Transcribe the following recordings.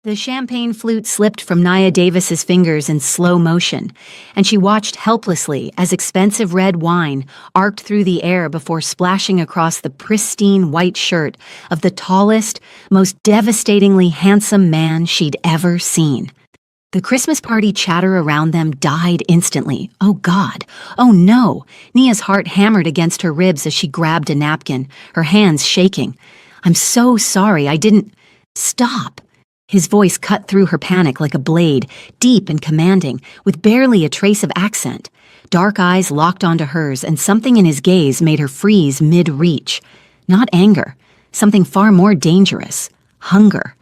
The champagne flute slipped from Nia Davis's fingers in slow motion, and she watched helplessly as expensive red wine arced through the air before splashing across the pristine white shirt of the tallest, most devastatingly handsome man she'd ever seen. The Christmas party chatter around them died instantly. Oh God, oh no! Nia's heart hammered against her ribs as she grabbed a napkin, her hands shaking. "I'm so sorry, I didn't—" "Stop!" His voice cut through her panic like a blade, deep and commanding, with barely a trace of accent. Dark eyes locked onto hers, and something in his gaze made her freeze mid-reach. Not anger, something far more dangerous. Hunger.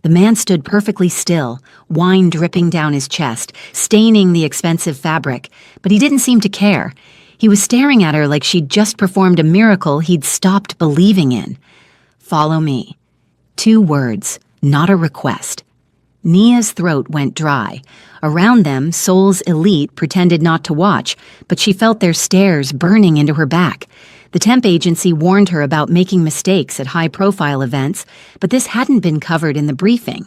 The man stood perfectly still, wine dripping down his chest, staining the expensive fabric, but he didn't seem to care. He was staring at her like she'd just performed a miracle he'd stopped believing in. "Follow me." 2 words. Not a request. Nia's throat went dry. Around them, Seoul's elite pretended not to watch, but she felt their stares burning into her back. The temp agency warned her about making mistakes at high-profile events, but this hadn't been covered in the briefing.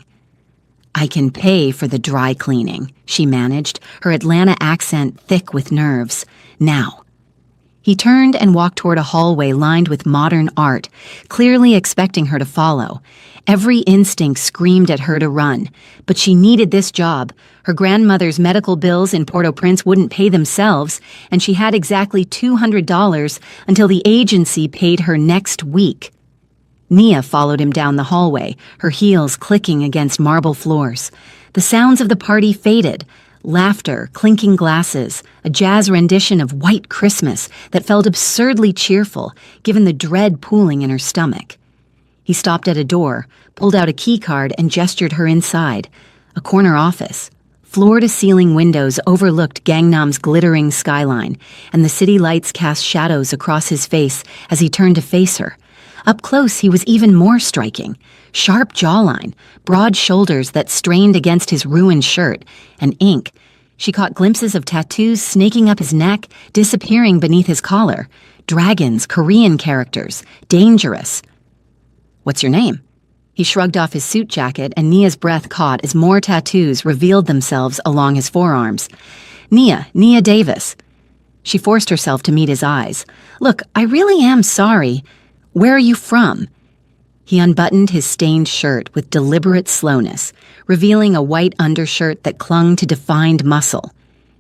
"I can pay for the dry cleaning," she managed, her Atlanta accent thick with nerves. "Now." He turned and walked toward a hallway lined with modern art, clearly expecting her to follow. Every instinct screamed at her to run, but she needed this job. Her grandmother's medical bills in Port-au-Prince wouldn't pay themselves, and she had exactly $200 until the agency paid her next week. Nia followed him down the hallway, her heels clicking against marble floors. The sounds of the party faded. Laughter, clinking glasses, a jazz rendition of White Christmas that felt absurdly cheerful, given the dread pooling in her stomach. He stopped at a door, pulled out a key card, and gestured her inside. A corner office. Floor-to-ceiling windows overlooked Gangnam's glittering skyline, and the city lights cast shadows across his face as he turned to face her. Up close, he was even more striking. Sharp jawline, broad shoulders that strained against his ruined shirt, and ink. She caught glimpses of tattoos snaking up his neck, disappearing beneath his collar. Dragons, Korean characters, dangerous. "What's your name?" He shrugged off his suit jacket, and Nia's breath caught as more tattoos revealed themselves along his forearms. Nia Davis." She forced herself to meet his eyes. "Look, I really am sorry. Where are you from?" He unbuttoned his stained shirt with deliberate slowness, revealing a white undershirt that clung to defined muscle.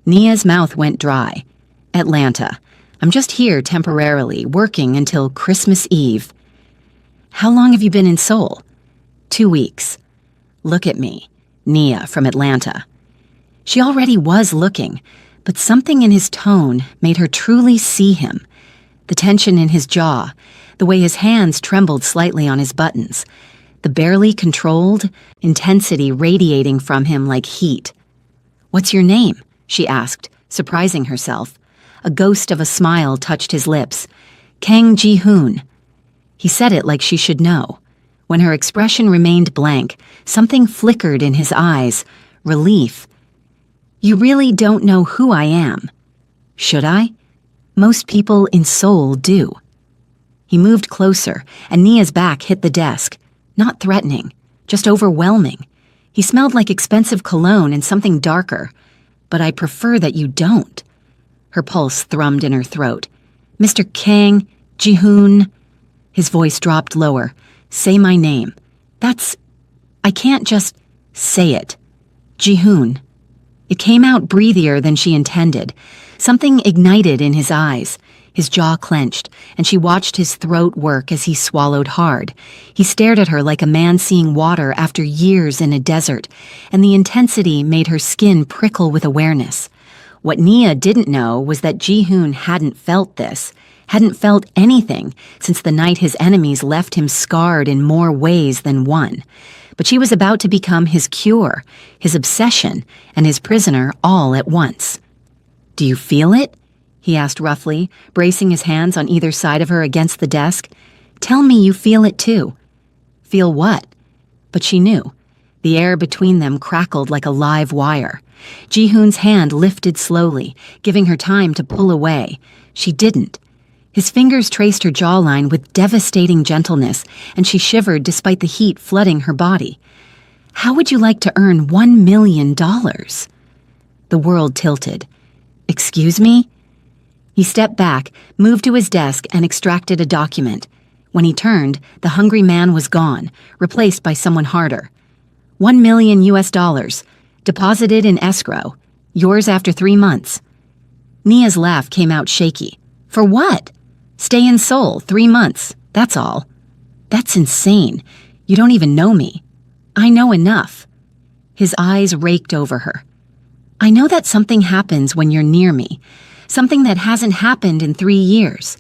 Nia's mouth went dry. "Atlanta. I'm just here temporarily, working until Christmas Eve." "How long have you been in Seoul?" 2 weeks. "Look at me. Nia from Atlanta." She already was looking, but something in his tone made her truly see him. The tension in his jaw, the way his hands trembled slightly on his buttons, the barely controlled intensity radiating from him like heat. "What's your name?" she asked, surprising herself. A ghost of a smile touched his lips. "Kang Ji-hoon." He said it like she should know. When her expression remained blank, something flickered in his eyes. Relief. "You really don't know who I am." "Should I?" "Most people in Seoul do." He moved closer, and Nia's back hit the desk. Not threatening, just overwhelming. He smelled like expensive cologne and something darker. "But I prefer that you don't." Her pulse thrummed in her throat. "Mr. Kang Ji-hoon." His voice dropped lower. "Say my name." I can't just say it." "Ji-hoon." It came out breathier than she intended. Something ignited in his eyes. His jaw clenched, and she watched his throat work as he swallowed hard. He stared at her like a man seeing water after years in a desert, and the intensity made her skin prickle with awareness. What Nia didn't know was that Ji-hoon hadn't felt this, hadn't felt anything since the night his enemies left him scarred in more ways than one. But she was about to become his cure, his obsession, and his prisoner all at once. "Do you feel it?" he asked roughly, bracing his hands on either side of her against the desk. "Tell me you feel it too." "Feel what?" But she knew. The air between them crackled like a live wire. Ji-hoon's hand lifted slowly, giving her time to pull away. She didn't. His fingers traced her jawline with devastating gentleness, and she shivered despite the heat flooding her body. How would you like to earn $1 million? The world tilted. Excuse me? He stepped back, moved to his desk, and extracted a document. When he turned, the hungry man was gone, replaced by someone harder. $1 million US, deposited in escrow. Yours after 3 months. Nia's laugh came out shaky. For what? Stay in Seoul 3 months, that's all. That's insane. You don't even know me. I know enough. His eyes raked over her. I know that something happens when you're near me, something that hasn't happened in 3 years.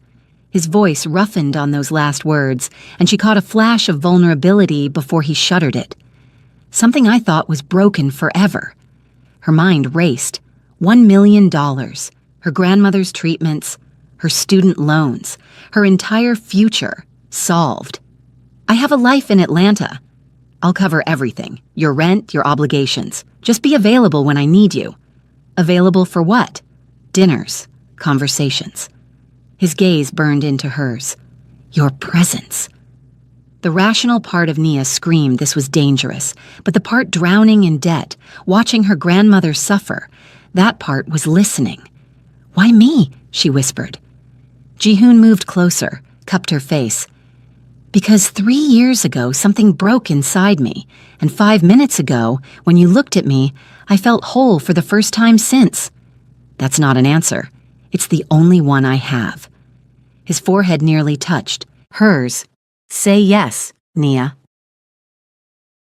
His voice roughened on those last words, and she caught a flash of vulnerability before he shuttered it. Something I thought was broken forever. Her mind raced. $1 million. Her grandmother's treatments, her student loans, her entire future solved. I have a life in Atlanta. I'll cover everything. Your rent, your obligations. Just be available when I need you. Available for what? Dinners, conversations. His gaze burned into hers. Your presence. The rational part of Nia screamed this was dangerous, but the part drowning in debt, watching her grandmother suffer, that part was listening. Why me? She whispered. Ji-hoon moved closer, cupped her face. Because 3 years ago something broke inside me, and 5 minutes ago, when you looked at me, I felt whole for the first time since. That's not an answer. It's the only one I have. His forehead nearly touched. Hers. Say yes, Nia.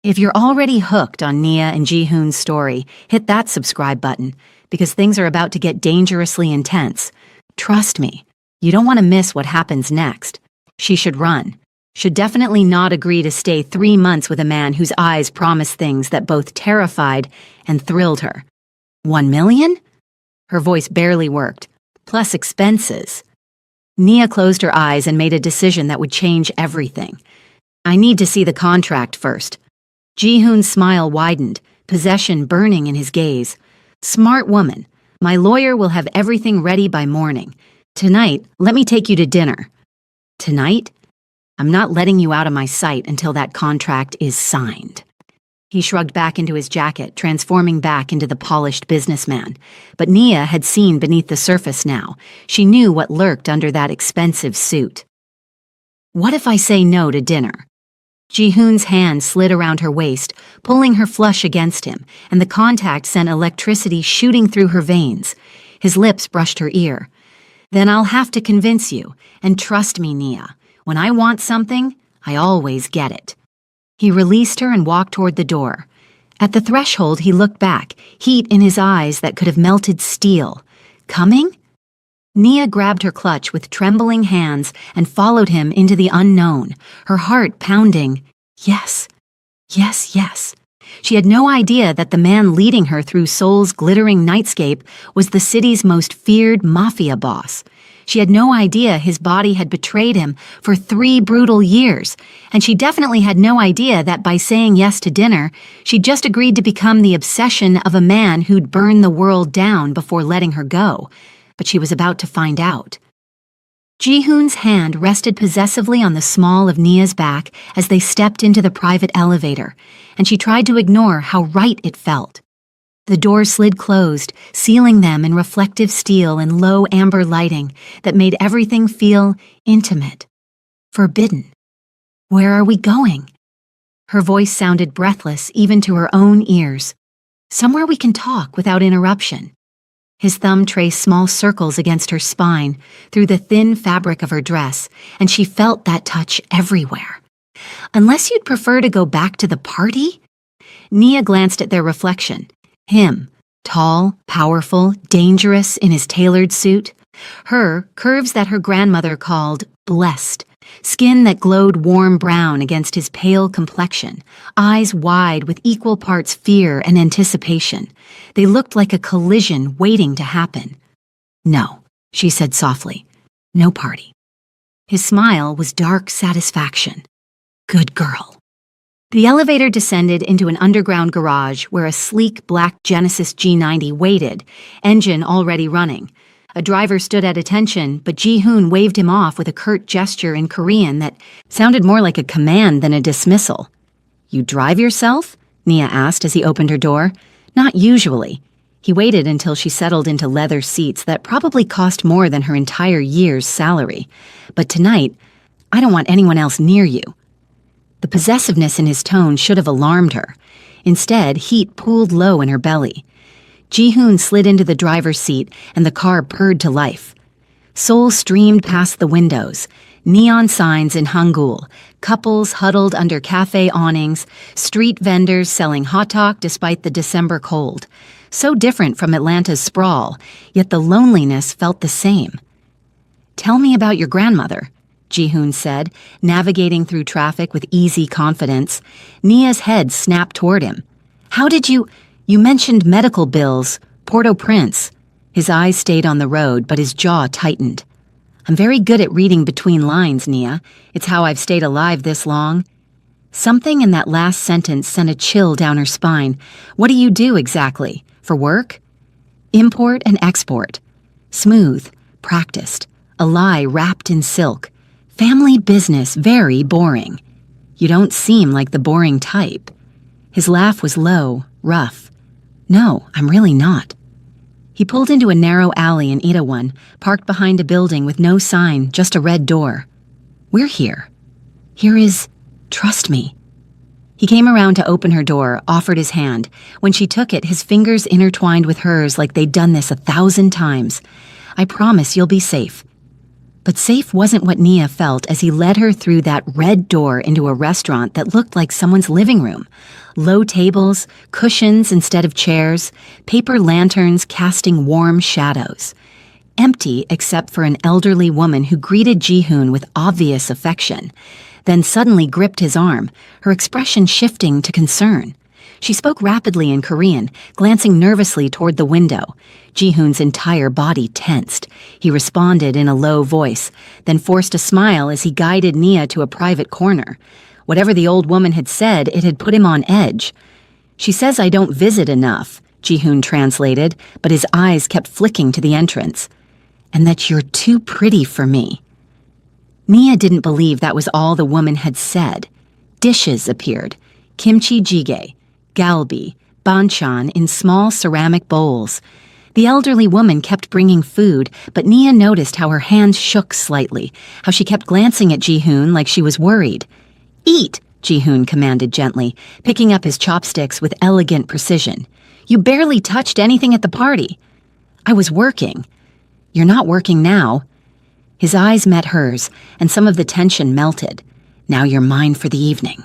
If you're already hooked on Nia and Ji-hoon's story, hit that subscribe button, because things are about to get dangerously intense. Trust me, you don't want to miss what happens next. She should run. Should definitely not agree to stay 3 months with a man whose eyes promised things that both terrified and thrilled her. 1 million? Her voice barely worked. Plus expenses. Nia closed her eyes and made a decision that would change everything. I need to see the contract first. Ji-hoon's smile widened, possession burning in his gaze. Smart woman. My lawyer will have everything ready by morning. Tonight, let me take you to dinner. Tonight? I'm not letting you out of my sight until that contract is signed. He shrugged back into his jacket, transforming back into the polished businessman. But Nia had seen beneath the surface now. She knew what lurked under that expensive suit. What if I say no to dinner? Ji-hoon's hand slid around her waist, pulling her flush against him, and the contact sent electricity shooting through her veins. His lips brushed her ear. Then I'll have to convince you, and trust me, Nia. When I want something, I always get it. He released her and walked toward the door. At the threshold, he looked back, heat in his eyes that could have melted steel. Coming? Nia grabbed her clutch with trembling hands and followed him into the unknown, her heart pounding. Yes, yes, yes. She had no idea that the man leading her through Seoul's glittering nightscape was the city's most feared Mafia boss. She had no idea his body had betrayed him for 3 brutal years, and she definitely had no idea that by saying yes to dinner, she'd just agreed to become the obsession of a man who'd burn the world down before letting her go. But she was about to find out. Ji-hoon's hand rested possessively on the small of Nia's back as they stepped into the private elevator, and she tried to ignore how right it felt. The door slid closed, sealing them in reflective steel and low amber lighting that made everything feel intimate, forbidden. Where are we going? Her voice sounded breathless even to her own ears. Somewhere we can talk without interruption. His thumb traced small circles against her spine through the thin fabric of her dress, and she felt that touch everywhere. Unless you'd prefer to go back to the party? Nia glanced at their reflection. Him, tall, powerful, dangerous in his tailored suit. Her, curves that her grandmother called blessed. Skin that glowed warm brown against his pale complexion. Eyes wide with equal parts fear and anticipation. They looked like a collision waiting to happen. No, she said softly. No party. His smile was dark satisfaction. Good girl. The elevator descended into an underground garage where a sleek black Genesis G90 waited, engine already running. A driver stood at attention, but Ji-hoon waved him off with a curt gesture in Korean that sounded more like a command than a dismissal. You drive yourself? Nia asked as he opened her door. Not usually. He waited until she settled into leather seats that probably cost more than her entire year's salary. But tonight, I don't want anyone else near you. The possessiveness in his tone should have alarmed her. Instead, heat pooled low in her belly. Ji-hoon slid into the driver's seat and the car purred to life. Seoul streamed past the windows, neon signs in Hangul, couples huddled under cafe awnings, street vendors selling hotdog despite the December cold. So different from Atlanta's sprawl, yet the loneliness felt the same. Tell me about your grandmother, Ji-hoon said, navigating through traffic with easy confidence. Nia's head snapped toward him. How did you mentioned medical bills, Port-au-Prince. His eyes stayed on the road, but his jaw tightened. I'm very good at reading between lines, Nia. It's how I've stayed alive this long. Something in that last sentence sent a chill down her spine. What do you do exactly? For work? Import and export. Smooth, practiced. A lie wrapped in silk. Family business, very boring. You don't seem like the boring type. His laugh was low, rough. No, I'm really not. He pulled into a narrow alley in Itaewon, parked behind a building with no sign, just a red door. We're here. Here is, trust me. He came around to open her door, offered his hand. When she took it, his fingers intertwined with hers like they'd done this 1,000 times. I promise you'll be safe. But safe wasn't what Nia felt as he led her through that red door into a restaurant that looked like someone's living room. Low tables, cushions instead of chairs, paper lanterns casting warm shadows. Empty except for an elderly woman who greeted Ji-hoon with obvious affection, then suddenly gripped his arm, her expression shifting to concern. She spoke rapidly in Korean, glancing nervously toward the window. Ji-hoon's entire body tensed. He responded in a low voice, then forced a smile as he guided Nia to a private corner. Whatever the old woman had said, it had put him on edge. She says I don't visit enough, Ji-hoon translated, but his eyes kept flicking to the entrance. And that you're too pretty for me. Nia didn't believe that was all the woman had said. Dishes appeared. Kimchi jjigae, galbi, banchan in small ceramic bowls. The elderly woman kept bringing food, but Nia noticed how her hands shook slightly, how she kept glancing at Ji-hoon like she was worried. Eat, Ji-hoon commanded gently, picking up his chopsticks with elegant precision. You barely touched anything at the party. I was working. You're not working now. His eyes met hers, and some of the tension melted. Now you're mine for the evening.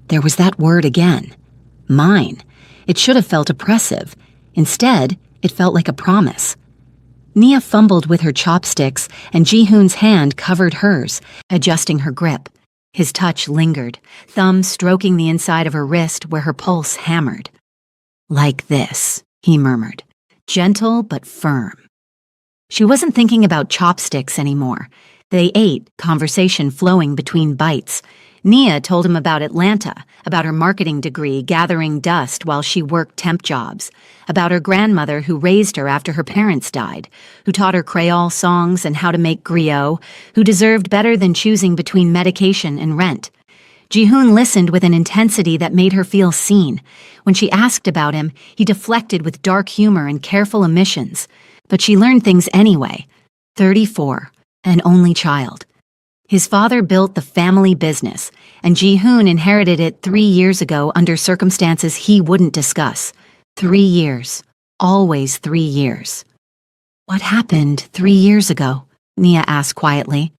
There was that word again. Mine. It should have felt oppressive. Instead, it felt like a promise. Nia fumbled with her chopsticks, and Ji-hoon's hand covered hers, adjusting her grip. His touch lingered, thumb stroking the inside of her wrist where her pulse hammered. Like this, he murmured, gentle but firm. She wasn't thinking about chopsticks anymore. They ate, conversation flowing between bites. Nia told him about Atlanta, about her marketing degree gathering dust while she worked temp jobs, about her grandmother who raised her after her parents died, who taught her Creole songs and how to make griot, who deserved better than choosing between medication and rent. Ji-hoon listened with an intensity that made her feel seen. When she asked about him, he deflected with dark humor and careful omissions. But she learned things anyway. 34, an only child. His father built the family business, and Ji-hoon inherited it 3 years ago under circumstances he wouldn't discuss. 3 years. Always 3 years. What happened 3 years ago? Nia asked quietly.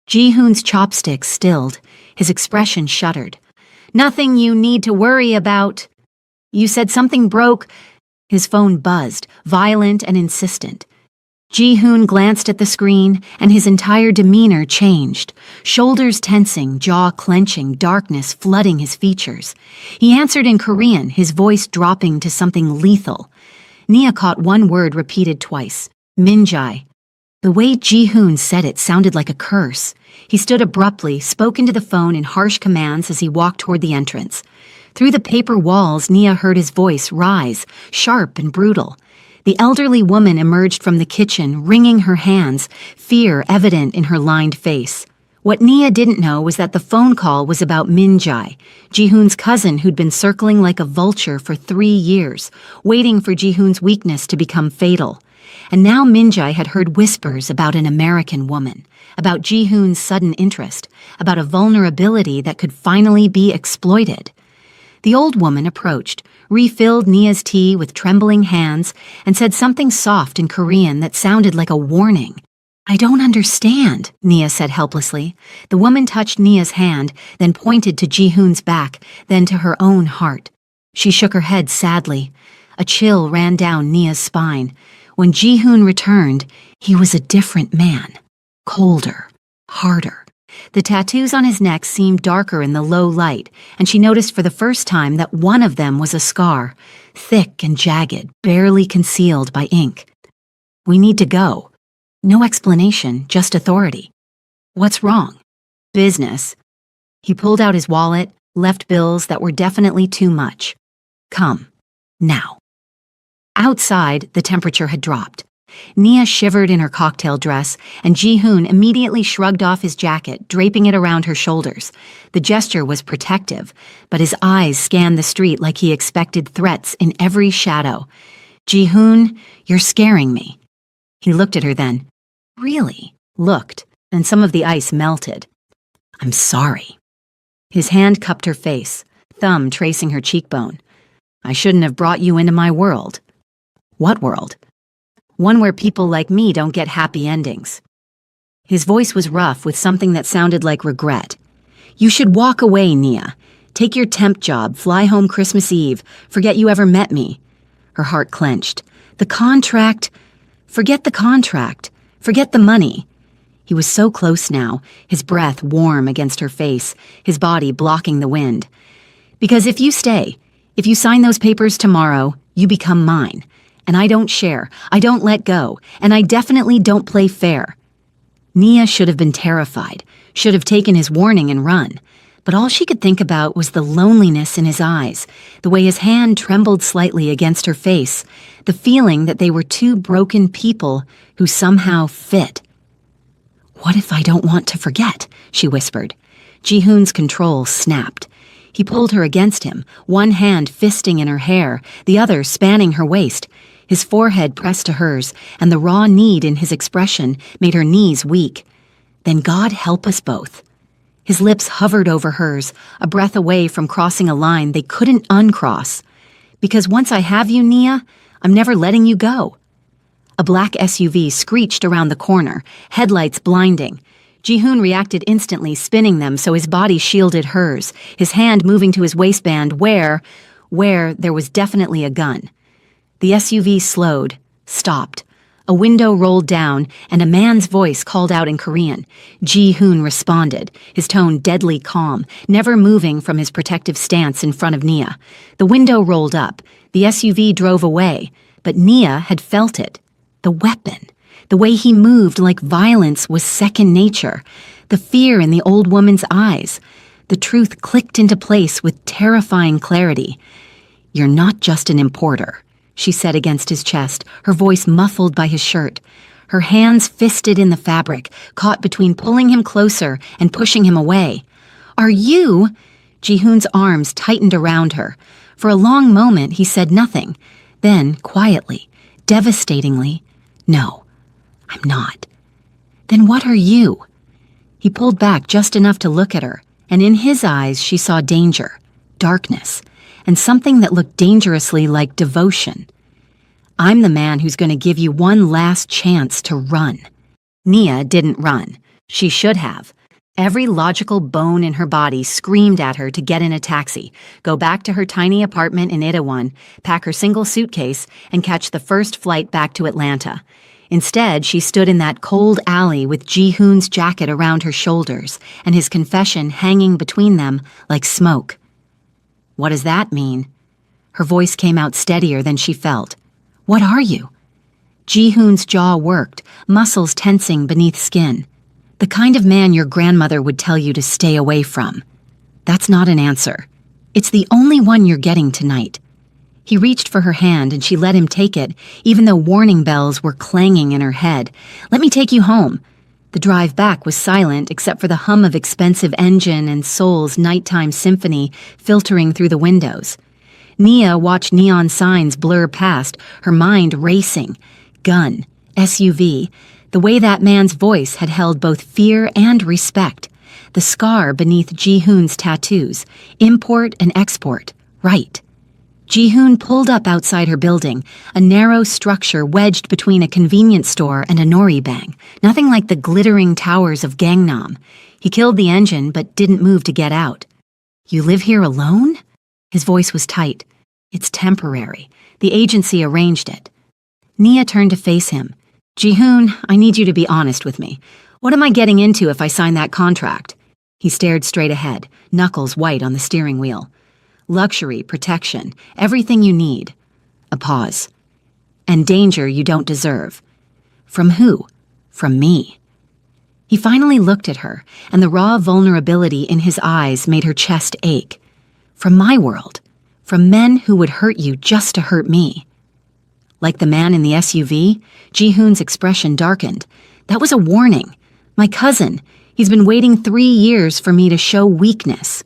Ji-hoon's chopsticks stilled. His expression shuddered. Nothing you need to worry about. You said something broke. His phone buzzed, violent and insistent. Ji-hoon glanced at the screen, and his entire demeanor changed. Shoulders tensing, jaw clenching, darkness flooding his features. He answered in Korean, his voice dropping to something lethal. Nia caught one word repeated twice. Minjai. The way Ji-hoon said it sounded like a curse. He stood abruptly, spoke into the phone in harsh commands as he walked toward the entrance. Through the paper walls, Nia heard his voice rise, sharp and brutal. The elderly woman emerged from the kitchen, wringing her hands, fear evident in her lined face. What Nia didn't know was that the phone call was about Min-jae, Ji-hoon's cousin who'd been circling like a vulture for 3 years, waiting for Ji-hoon's weakness to become fatal. And now Min-jae had heard whispers about an American woman, about Ji-hoon's sudden interest, about a vulnerability that could finally be exploited. The old woman approached, refilled Nia's tea with trembling hands, and said something soft in Korean that sounded like a warning. "I don't understand," Nia said helplessly. The woman touched Nia's hand, then pointed to Ji-hoon's back, then to her own heart. She shook her head sadly. A chill ran down Nia's spine. When Ji-hoon returned, he was a different man. Colder, harder. The tattoos on his neck seemed darker in the low light, and she noticed for the first time that one of them was a scar, thick and jagged, barely concealed by ink. "We need to go." No explanation, just authority. "What's wrong?" "Business." He pulled out his wallet, left bills that were definitely too much. "Come. Now." Outside, the temperature had dropped. Nia shivered in her cocktail dress, and Ji-hoon immediately shrugged off his jacket, draping it around her shoulders. The gesture was protective, but his eyes scanned the street like he expected threats in every shadow. "Ji-hoon, you're scaring me." He looked at her then. Really? Looked, and some of the ice melted. "I'm sorry." His hand cupped her face, thumb tracing her cheekbone. "I shouldn't have brought you into my world." "What world?" "One where people like me don't get happy endings." His voice was rough with something that sounded like regret. "You should walk away, Nia. Take your temp job, fly home Christmas Eve, forget you ever met me." Her heart clenched. "The contract..." "Forget the contract. Forget the money." He was so close now, his breath warm against her face, his body blocking the wind. "Because if you stay, if you sign those papers tomorrow, you become mine. And I don't share, I don't let go, and I definitely don't play fair." Nia should have been terrified, should have taken his warning and run. But all she could think about was the loneliness in his eyes, the way his hand trembled slightly against her face, the feeling that they were two broken people who somehow fit. "What if I don't want to forget?" she whispered. Ji-hoon's control snapped. He pulled her against him, one hand fisting in her hair, the other spanning her waist. His forehead pressed to hers, and the raw need in his expression made her knees weak. "Then God help us both." His lips hovered over hers, a breath away from crossing a line they couldn't uncross. "Because once I have you, Nia, I'm never letting you go." A black SUV screeched around the corner, headlights blinding. Ji-hoon reacted instantly, spinning them so his body shielded hers, his hand moving to his waistband where there was definitely a gun. The SUV slowed, stopped. A window rolled down, and a man's voice called out in Korean. Ji-hoon responded, his tone deadly calm, never moving from his protective stance in front of Nia. The window rolled up. The SUV drove away, but Nia had felt it. The weapon. The way he moved like violence was second nature. The fear in the old woman's eyes. The truth clicked into place with terrifying clarity. "You're not just an importer," she said against his chest, her voice muffled by his shirt. Her hands fisted in the fabric, caught between pulling him closer and pushing him away. "Are you?" Ji-hoon's arms tightened around her. For a long moment he said nothing. Then, quietly, devastatingly, "No, I'm not." "Then what are you?" He pulled back just enough to look at her, and in his eyes she saw danger, darkness, and something that looked dangerously like devotion. "I'm the man who's going to give you one last chance to run." Nia didn't run. She should have. Every logical bone in her body screamed at her to get in a taxi, go back to her tiny apartment in Itaewon, pack her single suitcase, and catch the first flight back to Atlanta. Instead, she stood in that cold alley with Ji-hoon's jacket around her shoulders and his confession hanging between them like smoke. "What does that mean?" Her voice came out steadier than she felt. "What are you?" Ji-hoon's jaw worked, muscles tensing beneath skin. "The kind of man your grandmother would tell you to stay away from." "That's not an answer. It's the only one you're getting tonight." He reached for her hand and she let him take it, even though warning bells were clanging in her head. "Let me take you home." The drive back was silent except for the hum of expensive engine and Seoul's nighttime symphony filtering through the windows. Nia watched neon signs blur past, her mind racing. Gun, SUV, the way that man's voice had held both fear and respect. The scar beneath Ji-hoon's tattoos, import and export, right. Ji-hoon pulled up outside her building, a narrow structure wedged between a convenience store and a nori bang, nothing like the glittering towers of Gangnam. He killed the engine but didn't move to get out. You live here alone? His voice was tight. It's temporary. The agency arranged it. Nia turned to face him. Ji-hoon, I need you to be honest with me. What am I getting into if I sign that contract? He stared straight ahead, knuckles white on the steering wheel. Luxury, protection, everything you need. A pause. And danger you don't deserve. From who? From me. He finally looked at her, and the raw vulnerability in his eyes made her chest ache. From my world. From men who would hurt you just to hurt me. Like the man in the SUV, Ji-hoon's expression darkened. That was a warning. My cousin. He's been waiting 3 years for me to show weakness.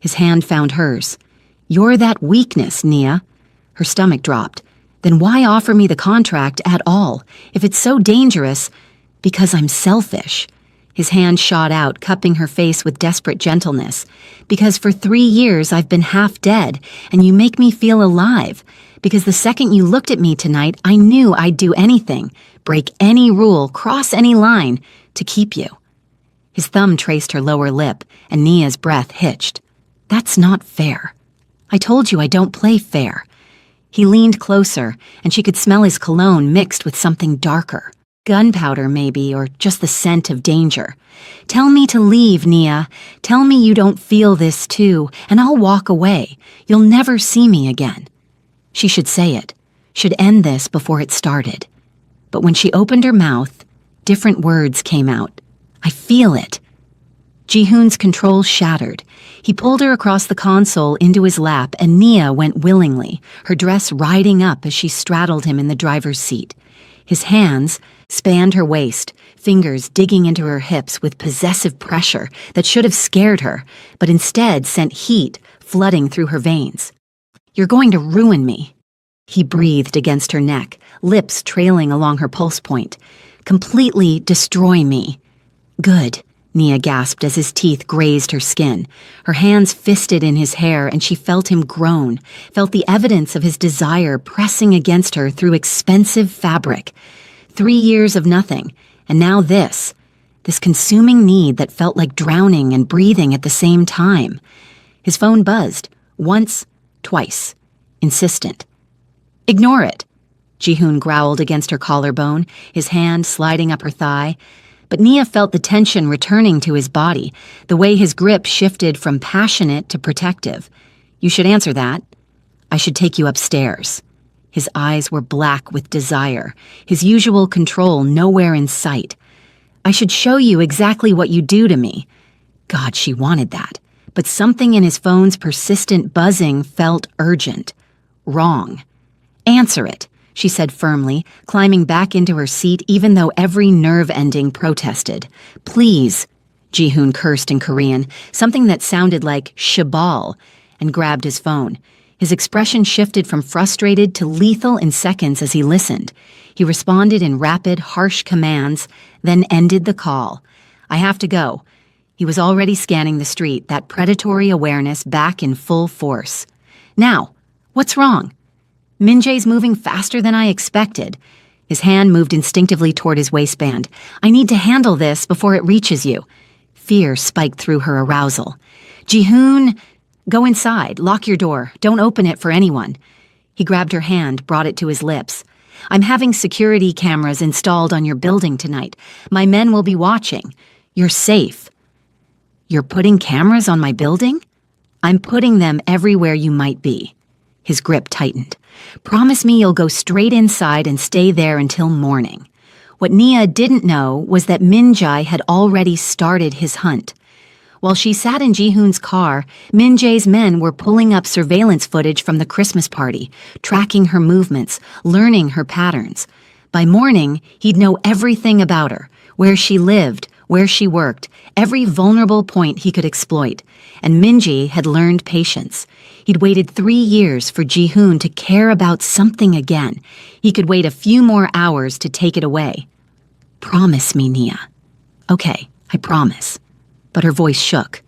His hand found hers. You're that weakness, Nia. Her stomach dropped. Then why offer me the contract at all? If it's so dangerous, because I'm selfish. His hand shot out, cupping her face with desperate gentleness. Because for 3 years I've been half dead, and you make me feel alive. Because the second you looked at me tonight, I knew I'd do anything, break any rule, cross any line, to keep you. His thumb traced her lower lip, and Nia's breath hitched. That's not fair. I told you I don't play fair. He leaned closer, and she could smell his cologne mixed with something darker. Gunpowder, maybe, or just the scent of danger. Tell me to leave, Nia. Tell me you don't feel this too, and I'll walk away. You'll never see me again. She should say it, should end this before it started. But when she opened her mouth, different words came out. I feel it. Ji-hoon's control shattered. He pulled her across the console into his lap, and Nia went willingly, her dress riding up as she straddled him in the driver's seat. His hands spanned her waist, fingers digging into her hips with possessive pressure that should have scared her, but instead sent heat flooding through her veins. You're going to ruin me. He breathed against her neck, lips trailing along her pulse point. Completely destroy me. Good, Nia gasped as his teeth grazed her skin. Her hands fisted in his hair, and she felt him groan, felt the evidence of his desire pressing against her through expensive fabric. 3 years of nothing, and now this consuming need that felt like drowning and breathing at the same time. His phone buzzed, once, twice, insistent. Ignore it, Ji-hoon growled against her collarbone, his hand sliding up her thigh. But Nia felt the tension returning to his body, the way his grip shifted from passionate to protective. You should answer that. I should take you upstairs. His eyes were black with desire, his usual control nowhere in sight. I should show you exactly what you do to me. God, she wanted that. But something in his phone's persistent buzzing felt urgent. Wrong. Answer it, she said firmly, climbing back into her seat even though every nerve ending protested. Please, Ji-hoon cursed in Korean, something that sounded like shabal, and grabbed his phone. His expression shifted from frustrated to lethal in seconds as he listened. He responded in rapid, harsh commands, then ended the call. I have to go. He was already scanning the street, that predatory awareness back in full force. Now, what's wrong? Min-jae's moving faster than I expected. His hand moved instinctively toward his waistband. I need to handle this before it reaches you. Fear spiked through her arousal. Ji-hoon, go inside, lock your door, don't open it for anyone. He grabbed her hand, brought it to his lips. I'm having security cameras installed on your building tonight. My men will be watching. You're safe. You're putting cameras on my building? I'm putting them everywhere you might be. His grip tightened. Promise me you'll go straight inside and stay there until morning. What Nia didn't know was that Min-jae had already started his hunt. While she sat in Ji-hoon's car, Min-jae's men were pulling up surveillance footage from the Christmas party, tracking her movements, learning her patterns. By morning, he'd know everything about her, where she lived, where she worked, every vulnerable point he could exploit. And Minji had learned patience. He'd waited 3 years for Ji-hoon to care about something again. He could wait a few more hours to take it away. "Promise me, Nia." "Okay, I promise." But her voice shook.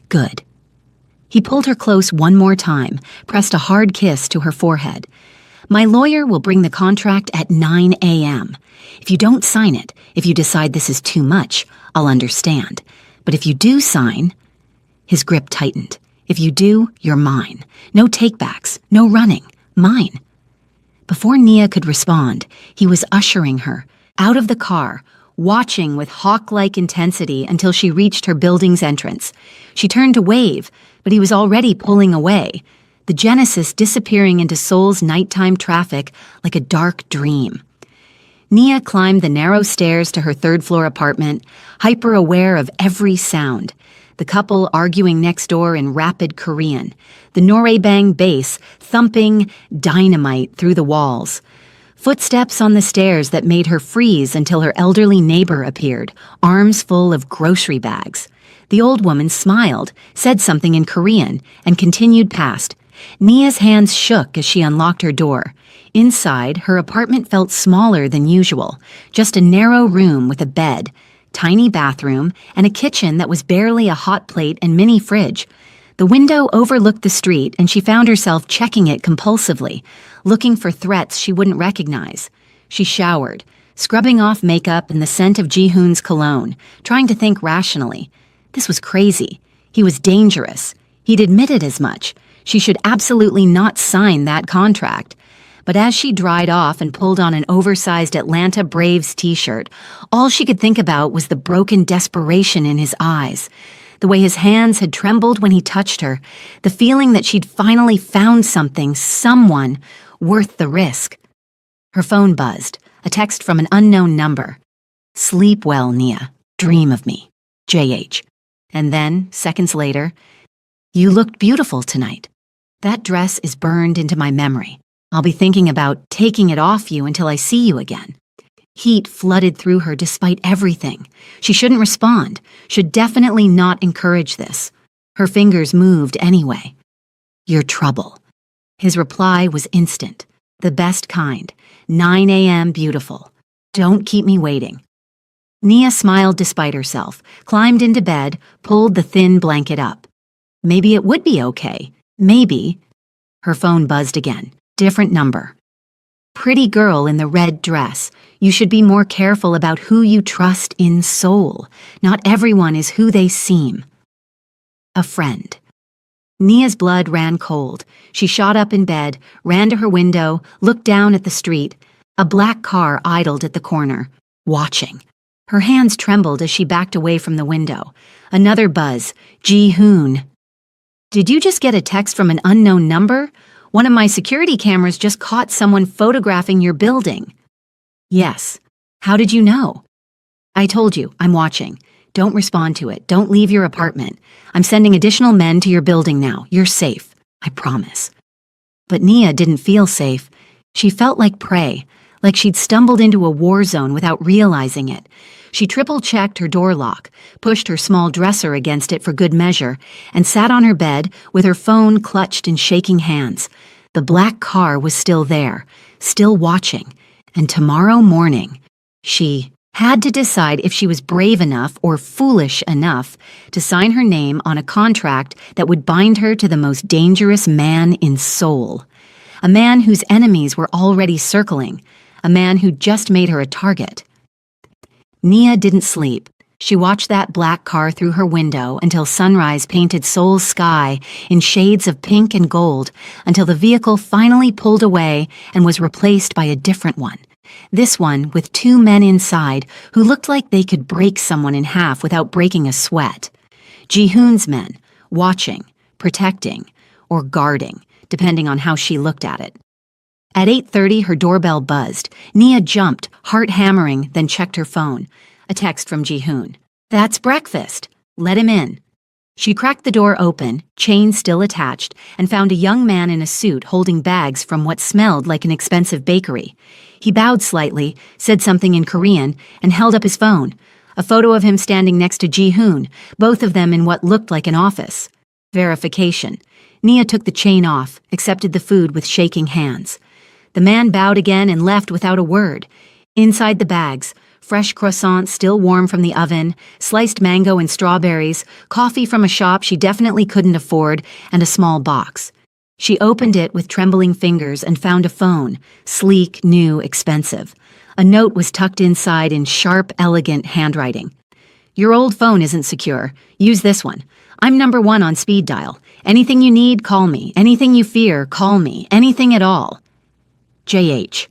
"Good." He pulled her close one more time, pressed a hard kiss to her forehead. "My lawyer will bring the contract at 9 a.m. If you don't sign it, if you decide this is too much, I'll understand. But if you do sign..." His grip tightened. "If you do, you're mine. No takebacks, no running. Mine." Before Nia could respond, he was ushering her out of the car, watching with hawk-like intensity until she reached her building's entrance. She turned to wave, but he was already pulling away, the Genesis disappearing into Seoul's nighttime traffic like a dark dream. Nia climbed the narrow stairs to her third-floor apartment, hyper-aware of every sound. The couple arguing next door in rapid Korean, the noraebang bass thumping dynamite through the walls. Footsteps on the stairs that made her freeze until her elderly neighbor appeared, arms full of grocery bags. The old woman smiled, said something in Korean, and continued past. Nia's hands shook as she unlocked her door. Inside, her apartment felt smaller than usual, just a narrow room with a bed, tiny bathroom, and a kitchen that was barely a hot plate and mini fridge. The window overlooked the street, and she found herself checking it compulsively, looking for threats she wouldn't recognize. She showered, scrubbing off makeup and the scent of Ji-hoon's cologne, trying to think rationally. This was crazy. He was dangerous. He'd admitted as much. She should absolutely not sign that contract. But as she dried off and pulled on an oversized Atlanta Braves t-shirt, all she could think about was the broken desperation in his eyes, the way his hands had trembled when he touched her, the feeling that she'd finally found something, someone, worth the risk. Her phone buzzed, a text from an unknown number. "Sleep well, Nia. Dream of me. JH." And then, seconds later, "You looked beautiful tonight. That dress is burned into my memory. I'll be thinking about taking it off you until I see you again." Heat flooded through her despite everything. She shouldn't respond, should definitely not encourage this. Her fingers moved anyway. "You're trouble." His reply was instant, the best kind. 9 a.m. beautiful. "Don't keep me waiting." Nia smiled despite herself, climbed into bed, pulled the thin blanket up. Maybe it would be okay. Maybe. Her phone buzzed again. Different number. "Pretty girl in the red dress. You should be more careful about who you trust in Seoul. Not everyone is who they seem." A friend. Nia's blood ran cold. She shot up in bed, ran to her window, looked down at the street. A black car idled at the corner, watching. Her hands trembled as she backed away from the window. Another buzz. Ji-hoon. "Did you just get a text from an unknown number? One of my security cameras just caught someone photographing your building." "Yes. How did you know?" "I told you, I'm watching. Don't respond to it. Don't leave your apartment. I'm sending additional men to your building now. You're safe. I promise." But Nia didn't feel safe. She felt like prey, like she'd stumbled into a war zone without realizing it. She triple-checked her door lock, pushed her small dresser against it for good measure, and sat on her bed with her phone clutched in shaking hands. The black car was still there, still watching, and tomorrow morning, she had to decide if she was brave enough or foolish enough to sign her name on a contract that would bind her to the most dangerous man in Seoul. A man whose enemies were already circling, a man who just made her a target. Nia didn't sleep. She watched that black car through her window until sunrise painted Seoul's sky in shades of pink and gold, until the vehicle finally pulled away and was replaced by a different one. This one with 2 men inside who looked like they could break someone in half without breaking a sweat. Ji-hoon's men, watching, protecting, or guarding, depending on how she looked at it. At 8:30, her doorbell buzzed. Nia jumped, heart hammering, then checked her phone. A text from Ji-hoon. "That's breakfast. Let him in." She cracked the door open, chain still attached, and found a young man in a suit holding bags from what smelled like an expensive bakery. He bowed slightly, said something in Korean, and held up his phone. A photo of him standing next to Ji-hoon, both of them in what looked like an office. Verification. Nia took the chain off, accepted the food with shaking hands. The man bowed again and left without a word. Inside the bags, fresh croissants still warm from the oven, sliced mango and strawberries, coffee from a shop she definitely couldn't afford, and a small box. She opened it with trembling fingers and found a phone, sleek, new, expensive. A note was tucked inside in sharp, elegant handwriting. "Your old phone isn't secure. Use this one. I'm #1 on speed dial. Anything you need, call me. Anything you fear, call me. Anything at all. JH."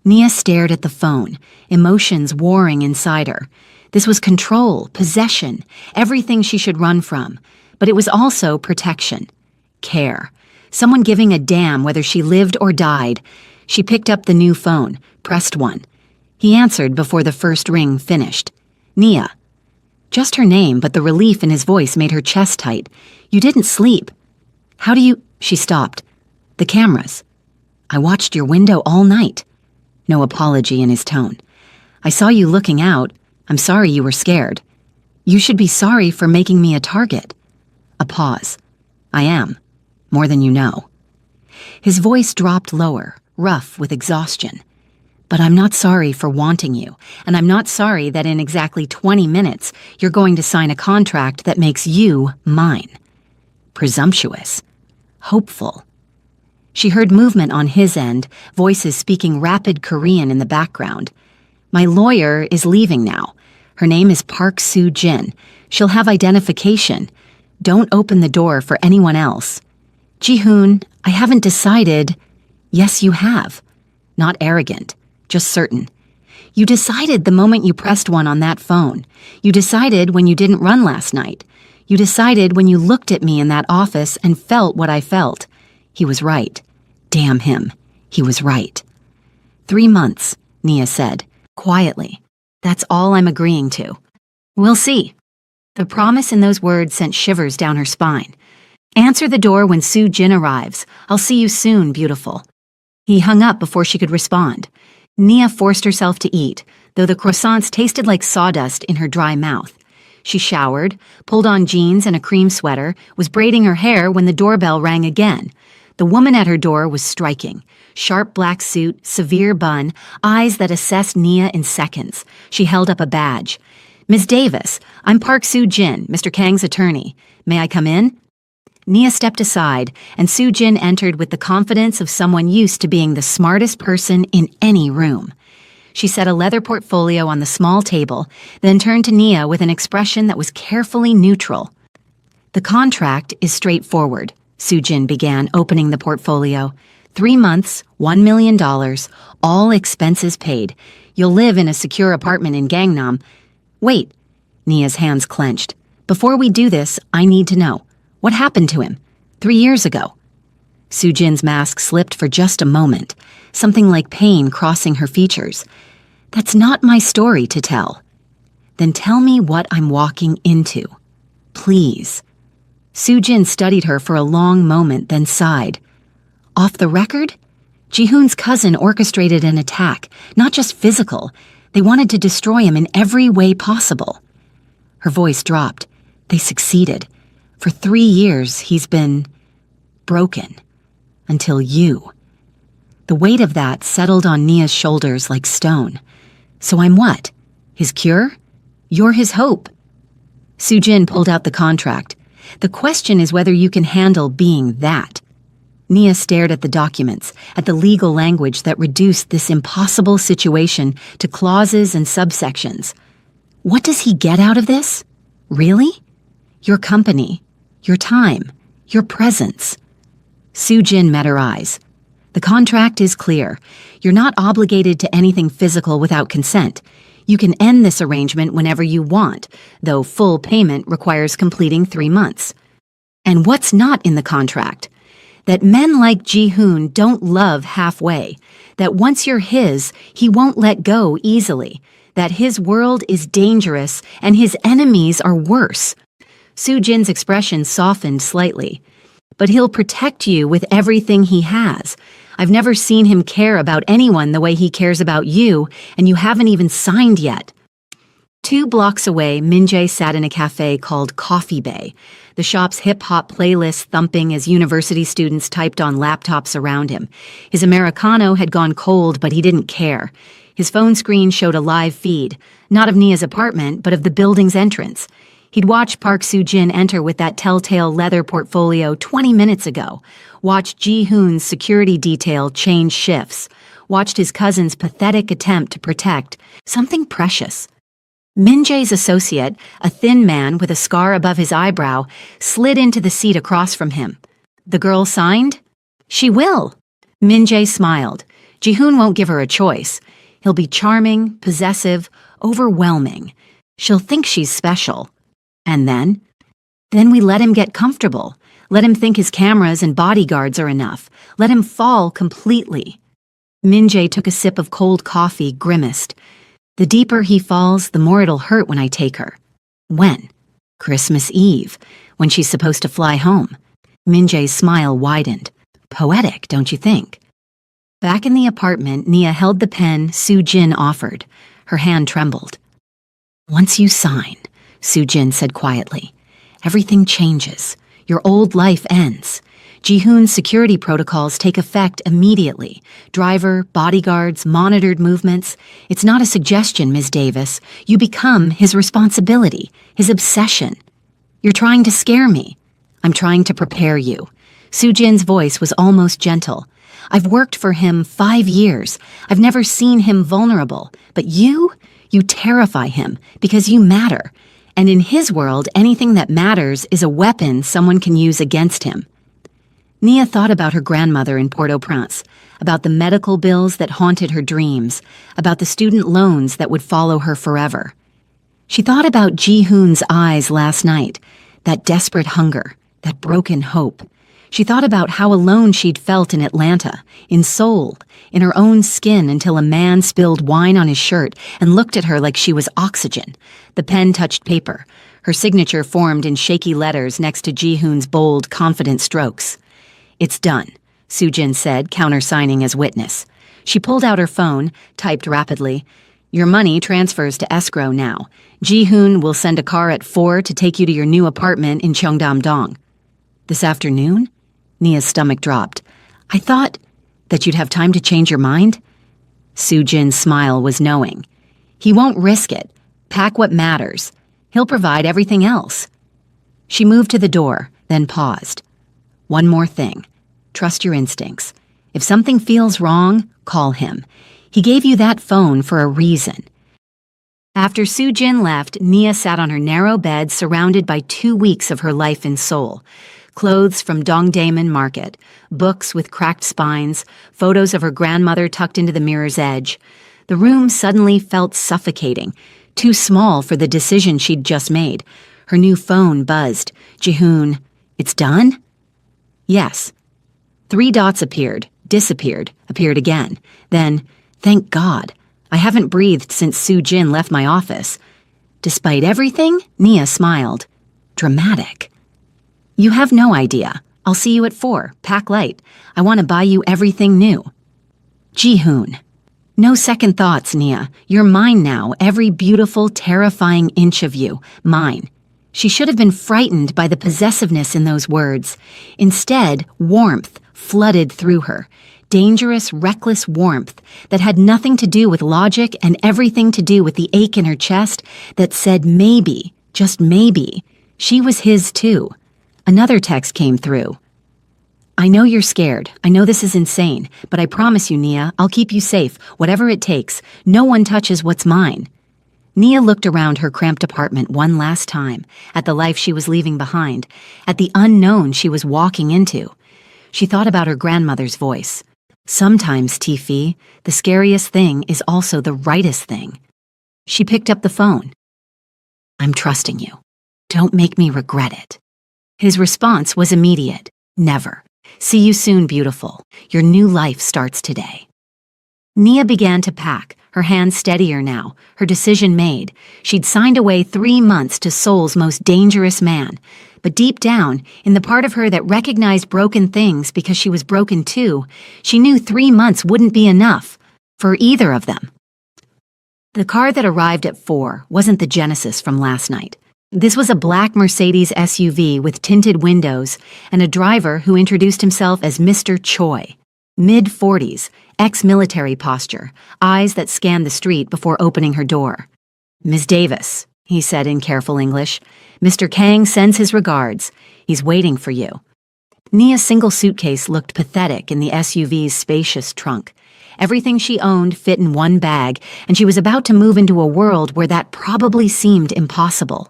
Nia stared at the phone, emotions warring inside her. This was control, possession, everything she should run from. But it was also protection. Care. Someone giving a damn whether she lived or died. She picked up the new phone, pressed 1. He answered before the first ring finished. "Nia." Just her name, but the relief in his voice made her chest tight. "You didn't sleep." "How do you—" She stopped. "The cameras. I watched your window all night." No apology in his tone. "I saw you looking out. I'm sorry you were scared." "You should be sorry for making me a target." A pause. "I am. More than you know." His voice dropped lower, rough with exhaustion. "But I'm not sorry for wanting you, and I'm not sorry that in exactly 20 minutes you're going to sign a contract that makes you mine." Presumptuous. Hopeful. She heard movement on his end, voices speaking rapid Korean in the background. "My lawyer is leaving now. Her name is Park Soo-jin. She'll have identification. Don't open the door for anyone else." "Ji-hoon, I haven't decided." "Yes, you have." Not arrogant, just certain. "You decided the moment you pressed 1 on that phone. You decided when you didn't run last night. You decided when you looked at me in that office and felt what I felt." He was right. Damn him. He was right. 3 months, Nia said, quietly. "That's all I'm agreeing to." "We'll see." The promise in those words sent shivers down her spine. "Answer the door when Soo-jin arrives. I'll see you soon, beautiful." He hung up before she could respond. Nia forced herself to eat, though the croissants tasted like sawdust in her dry mouth. She showered, pulled on jeans and a cream sweater, was braiding her hair when the doorbell rang again. The woman at her door was striking. Sharp black suit, severe bun, eyes that assessed Nia in seconds. She held up a badge. "Ms. Davis, I'm Park Soo-jin, Mr. Kang's attorney. May I come in?" Nia stepped aside, and Soo-jin entered with the confidence of someone used to being the smartest person in any room. She set a leather portfolio on the small table, then turned to Nia with an expression that was carefully neutral. "The contract is straightforward," Soo-jin began, opening the portfolio. 3 months, $1 million, all expenses paid. You'll live in a secure apartment in Gangnam. Wait, Nia's hands clenched. "Before we do this, I need to know. What happened to him? 3 years ago." Soo-jin's mask slipped for just a moment, something like pain crossing her features. "That's not my story to tell." "Then tell me what I'm walking into. Please." Soo-jin studied her for a long moment, then sighed. "Off the record? Ji-hoon's cousin orchestrated an attack, not just physical. They wanted to destroy him in every way possible." Her voice dropped. "They succeeded. For 3 years, he's been broken. Until you." The weight of that settled on Nia's shoulders like stone. "So I'm what? His cure? You're his hope." Soo-jin pulled out the contract. "The question is whether you can handle being that." Nia stared at the documents, at the legal language that reduced this impossible situation to clauses and subsections. What does he get out of this? Really? Your company, your time, your presence. Soo-jin met her eyes. "The contract is clear. You're not obligated to anything physical without consent. You can end this arrangement whenever you want, though full payment requires completing 3 months. And what's not in the contract? That men like Ji-hoon don't love halfway. That once you're his, he won't let go easily. That his world is dangerous and his enemies are worse." Soo-jin's expression softened slightly. "But he'll protect you with everything he has. I've never seen him care about anyone the way he cares about you, and you haven't even signed yet." 2 blocks away, Min-jae sat in a cafe called Coffee Bay, the shop's hip-hop playlist thumping as university students typed on laptops around him. His Americano had gone cold, but he didn't care. His phone screen showed a live feed, not of Nia's apartment, but of the building's entrance. He'd watched Park Soo-jin enter with that telltale leather portfolio 20 minutes ago, watched Ji-hoon's security detail change shifts, watched his cousin's pathetic attempt to protect something precious. Min-jae's associate, a thin man with a scar above his eyebrow, slid into the seat across from him. The girl signed? She will. Min-jae smiled. Ji-hoon won't give her a choice. He'll be charming, possessive, overwhelming. She'll think she's special. And then? Then we let him get comfortable. Let him think his cameras and bodyguards are enough. Let him fall completely. Min-jae took a sip of cold coffee, grimaced. The deeper he falls, the more it'll hurt when I take her. When? Christmas Eve, when she's supposed to fly home. Min-jae's smile widened. Poetic, don't you think? Back in the apartment, Nia held the pen Soo-jin offered. Her hand trembled. Once you sign, Soo-jin said quietly, everything changes. Your old life ends. Ji-hoon's security protocols take effect immediately. Driver, bodyguards, monitored movements. It's not a suggestion, Ms. Davis. You become his responsibility, his obsession. You're trying to scare me. I'm trying to prepare you. Soo-jin's voice was almost gentle. I've worked for him 5 years. I've never seen him vulnerable. But you terrify him because you matter. And in his world, anything that matters is a weapon someone can use against him. Nia thought about her grandmother in Port-au-Prince, about the medical bills that haunted her dreams, about the student loans that would follow her forever. She thought about Ji-hoon's eyes last night, that desperate hunger, that broken hope. She thought about how alone she'd felt in Atlanta, in Seoul, in her own skin until a man spilled wine on his shirt and looked at her like she was oxygen. The pen touched paper. Her signature formed in shaky letters next to Ji-hoon's bold, confident strokes. It's done, Soo-jin said, countersigning as witness. She pulled out her phone, typed rapidly. Your money transfers to escrow now. Ji-hoon will send a car at 4 to take you to your new apartment in Cheongdam-dong. This afternoon? Nia's stomach dropped. I thought that you'd have time to change your mind? Soo-jin's smile was knowing. He won't risk it. Pack what matters. He'll provide everything else. She moved to the door, then paused. One more thing. Trust your instincts. If something feels wrong, call him. He gave you that phone for a reason. After Soo-jin left, Nia sat on her narrow bed surrounded by 2 weeks of her life in Seoul. Clothes from Dongdaemun Market, books with cracked spines, photos of her grandmother tucked into the mirror's edge. The room suddenly felt suffocating, too small for the decision she'd just made. Her new phone buzzed. Ji-hoon, it's done? Yes. 3 dots appeared, disappeared, appeared again. Then, thank God, I haven't breathed since Soo-jin left my office. Despite everything, Nia smiled. Dramatic. You have no idea. I'll see you at 4. Pack light. I want to buy you everything new. Ji-hoon. No second thoughts, Nia. You're mine now, every beautiful, terrifying inch of you. Mine. She should have been frightened by the possessiveness in those words. Instead, warmth flooded through her. Dangerous, reckless warmth that had nothing to do with logic and everything to do with the ache in her chest that said maybe, just maybe, she was his too. Another text came through. I know you're scared. I know this is insane, but I promise you, Nia, I'll keep you safe, whatever it takes. No one touches what's mine. Nia looked around her cramped apartment one last time, at the life she was leaving behind, at the unknown she was walking into. She thought about her grandmother's voice. Sometimes, Tifi, the scariest thing is also the rightest thing. She picked up the phone. I'm trusting you. Don't make me regret it. His response was immediate. Never. See you soon, beautiful. Your new life starts today. Nia began to pack, her hands steadier now, her decision made. She'd signed away 3 months to Seoul's most dangerous man. But deep down, in the part of her that recognized broken things because she was broken too, she knew 3 months wouldn't be enough for either of them. The car that arrived at 4 wasn't the Genesis from last night. This was a black Mercedes SUV with tinted windows and a driver who introduced himself as Mr. Choi. Mid-40s, ex-military posture, eyes that scanned the street before opening her door. "Miss Davis," he said in careful English. "Mr. Kang sends his regards. He's waiting for you." Nia's single suitcase looked pathetic in the SUV's spacious trunk. Everything she owned fit in one bag, and she was about to move into a world where that probably seemed impossible.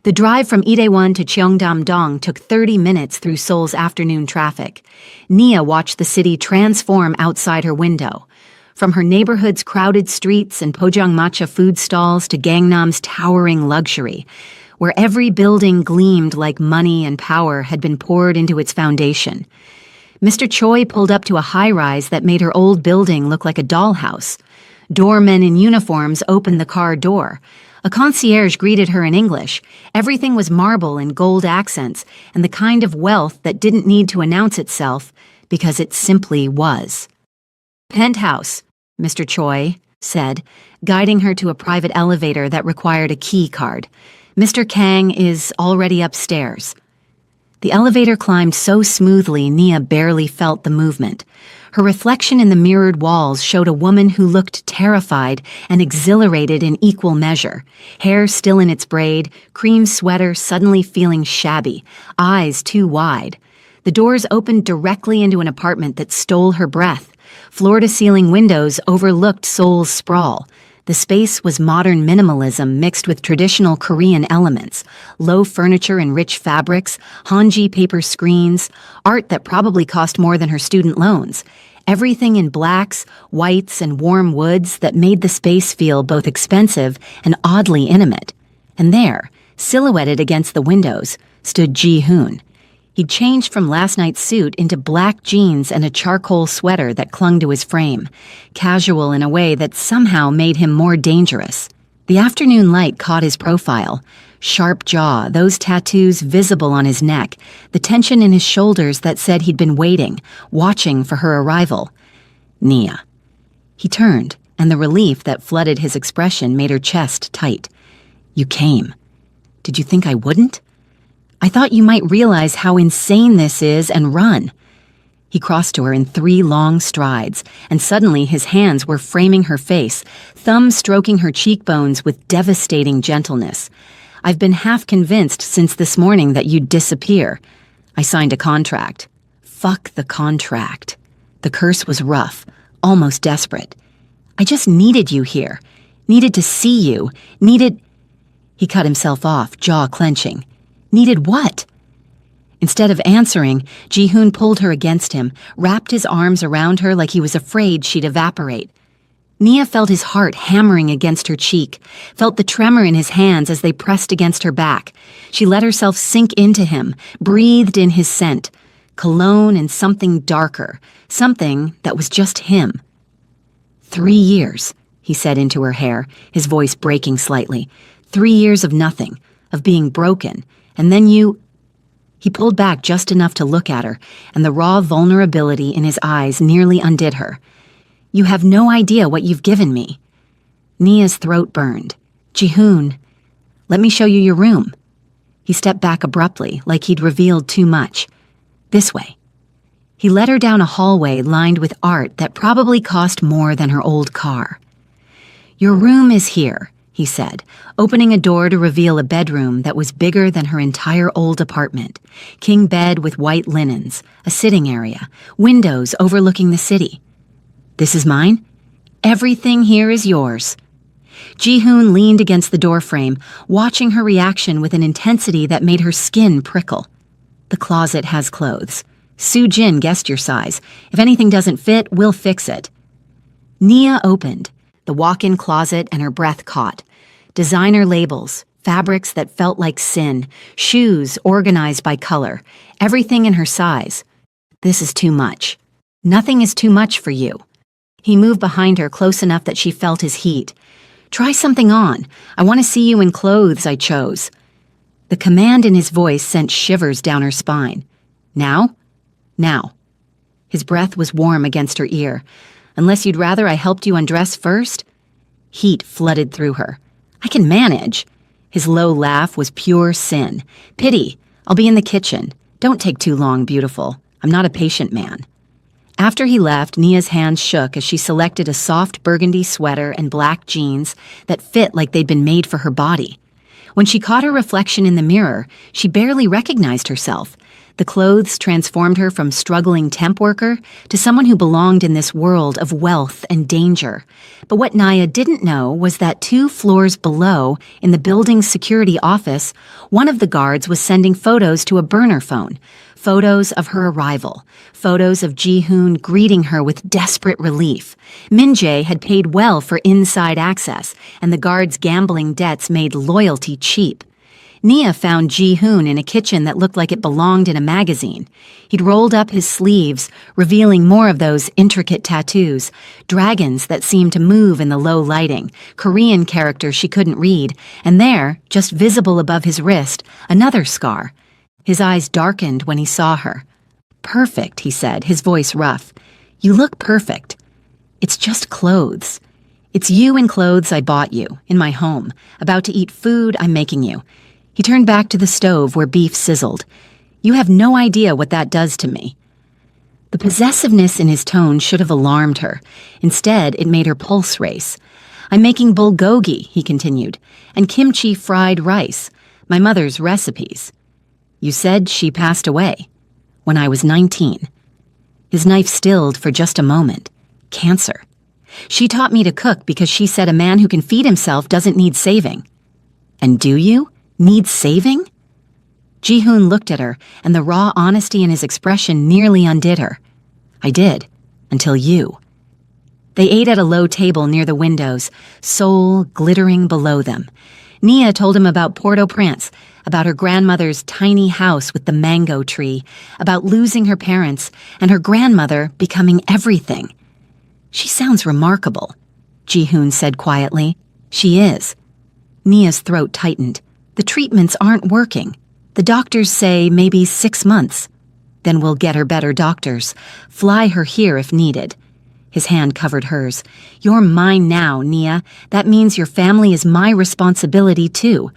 The drive from Itaewon to Cheongdam-dong took 30 minutes through Seoul's afternoon traffic. Nia watched the city transform outside her window. From her neighborhood's crowded streets and Pojangmatcha food stalls to Gangnam's towering luxury, where every building gleamed like money and power had been poured into its foundation. Mr. Choi pulled up to a high-rise that made her old building look like a dollhouse. Doormen in uniforms opened the car door. A concierge greeted her in English. Everything was marble and gold accents, and the kind of wealth that didn't need to announce itself because it simply was. "Penthouse," Mr. Choi said, guiding her to a private elevator that required a key card. "Mr. Kang is already upstairs." The elevator climbed so smoothly Nia barely felt the movement. Her reflection in the mirrored walls showed a woman who looked terrified and exhilarated in equal measure. Hair still in its braid, cream sweater suddenly feeling shabby, eyes too wide. The doors opened directly into an apartment that stole her breath. Floor-to-ceiling windows overlooked Seoul's sprawl. The space was modern minimalism mixed with traditional Korean elements, low furniture and rich fabrics, hanji paper screens, art that probably cost more than her student loans. Everything in blacks, whites, and warm woods that made the space feel both expensive and oddly intimate. And there, silhouetted against the windows, stood Ji-hoon. He'd changed from last night's suit into black jeans and a charcoal sweater that clung to his frame, casual in a way that somehow made him more dangerous. The afternoon light caught his profile. Sharp jaw, those tattoos visible on his neck, the tension in his shoulders that said he'd been waiting, watching for her arrival. "Nia." He turned, and the relief that flooded his expression made her chest tight. "You came. Did you think I wouldn't? I thought you might realize how insane this is and run." He crossed to her in 3 long strides, and suddenly his hands were framing her face, thumbs stroking her cheekbones with devastating gentleness. "I've been half convinced since this morning that you'd disappear. I signed a contract." Fuck the contract. The curse was rough, almost desperate. "I just needed you here. Needed to see you. Needed—" He cut himself off, jaw clenching. Needed what? Instead of answering, Ji-hoon pulled her against him, wrapped his arms around her like he was afraid she'd evaporate. Nia felt his heart hammering against her cheek, felt the tremor in his hands as they pressed against her back. She let herself sink into him, breathed in his scent, cologne and something darker, something that was just him. 3 years, he said into her hair, his voice breaking slightly. 3 years of nothing, of being broken. And then you—" He pulled back just enough to look at her, and the raw vulnerability in his eyes nearly undid her. "You have no idea what you've given me." Nia's throat burned. "Ji-hoon, let me show you your room." He stepped back abruptly, like he'd revealed too much. "This way." He led her down a hallway lined with art that probably cost more than her old car. "Your room is here," he said, opening a door to reveal a bedroom that was bigger than her entire old apartment. King bed with white linens, a sitting area, windows overlooking the city. "This is mine? Everything here is yours." Ji-hoon leaned against the doorframe, watching her reaction with an intensity that made her skin prickle. "The closet has clothes. Soo-jin guessed your size. If anything doesn't fit, we'll fix it." Nia opened the walk-in closet, and her breath caught. Designer labels, fabrics that felt like sin, shoes organized by color, everything in her size. "This is too much." "Nothing is too much for you." He moved behind her close enough that she felt his heat. "Try something on. I want to see you in clothes I chose." The command in his voice sent shivers down her spine. "Now?" "Now." His breath was warm against her ear. "Unless you'd rather I helped you undress first?" Heat flooded through her. "I can manage." His low laugh was pure sin. "Pity. I'll be in the kitchen. Don't take too long, beautiful. I'm not a patient man." After he left, Nia's hands shook as she selected a soft burgundy sweater and black jeans that fit like they'd been made for her body. When she caught her reflection in the mirror, she barely recognized herself. The clothes transformed her from struggling temp worker to someone who belonged in this world of wealth and danger. But what Nia didn't know was that 2 floors below, in the building's security office, one of the guards was sending photos to a burner phone. Photos of her arrival. Photos of Ji-hoon greeting her with desperate relief. Min-jae had paid well for inside access, and the guard's gambling debts made loyalty cheap. Nia found Ji-hoon in a kitchen that looked like it belonged in a magazine. He'd rolled up his sleeves, revealing more of those intricate tattoos, dragons that seemed to move in the low lighting, Korean characters she couldn't read, and there, just visible above his wrist, another scar. His eyes darkened when he saw her. "Perfect," he said, his voice rough. "You look perfect. It's just clothes. It's you in clothes I bought you, in my home, about to eat food I'm making you." He turned back to the stove where beef sizzled. "You have no idea what that does to me." The possessiveness in his tone should have alarmed her. Instead, it made her pulse race. "I'm making bulgogi," he continued, "and kimchi fried rice, my mother's recipes." "You said she passed away." "When I was 19. His knife stilled for just a moment. "Cancer. She taught me to cook because she said a man who can feed himself doesn't need saving." "And do you? Need saving?" Ji-hoon looked at her, and the raw honesty in his expression nearly undid her. "I did. Until you." They ate at a low table near the windows, Seoul glittering below them. Nia told him about Port-au-Prince, about her grandmother's tiny house with the mango tree, about losing her parents, and her grandmother becoming everything. "She sounds remarkable," Ji-hoon said quietly. "She is." Nia's throat tightened. "The treatments aren't working. The doctors say maybe 6 months. Then we'll get her better doctors. Fly her here if needed." His hand covered hers. "You're mine now, Nia. That means your family is my responsibility, too."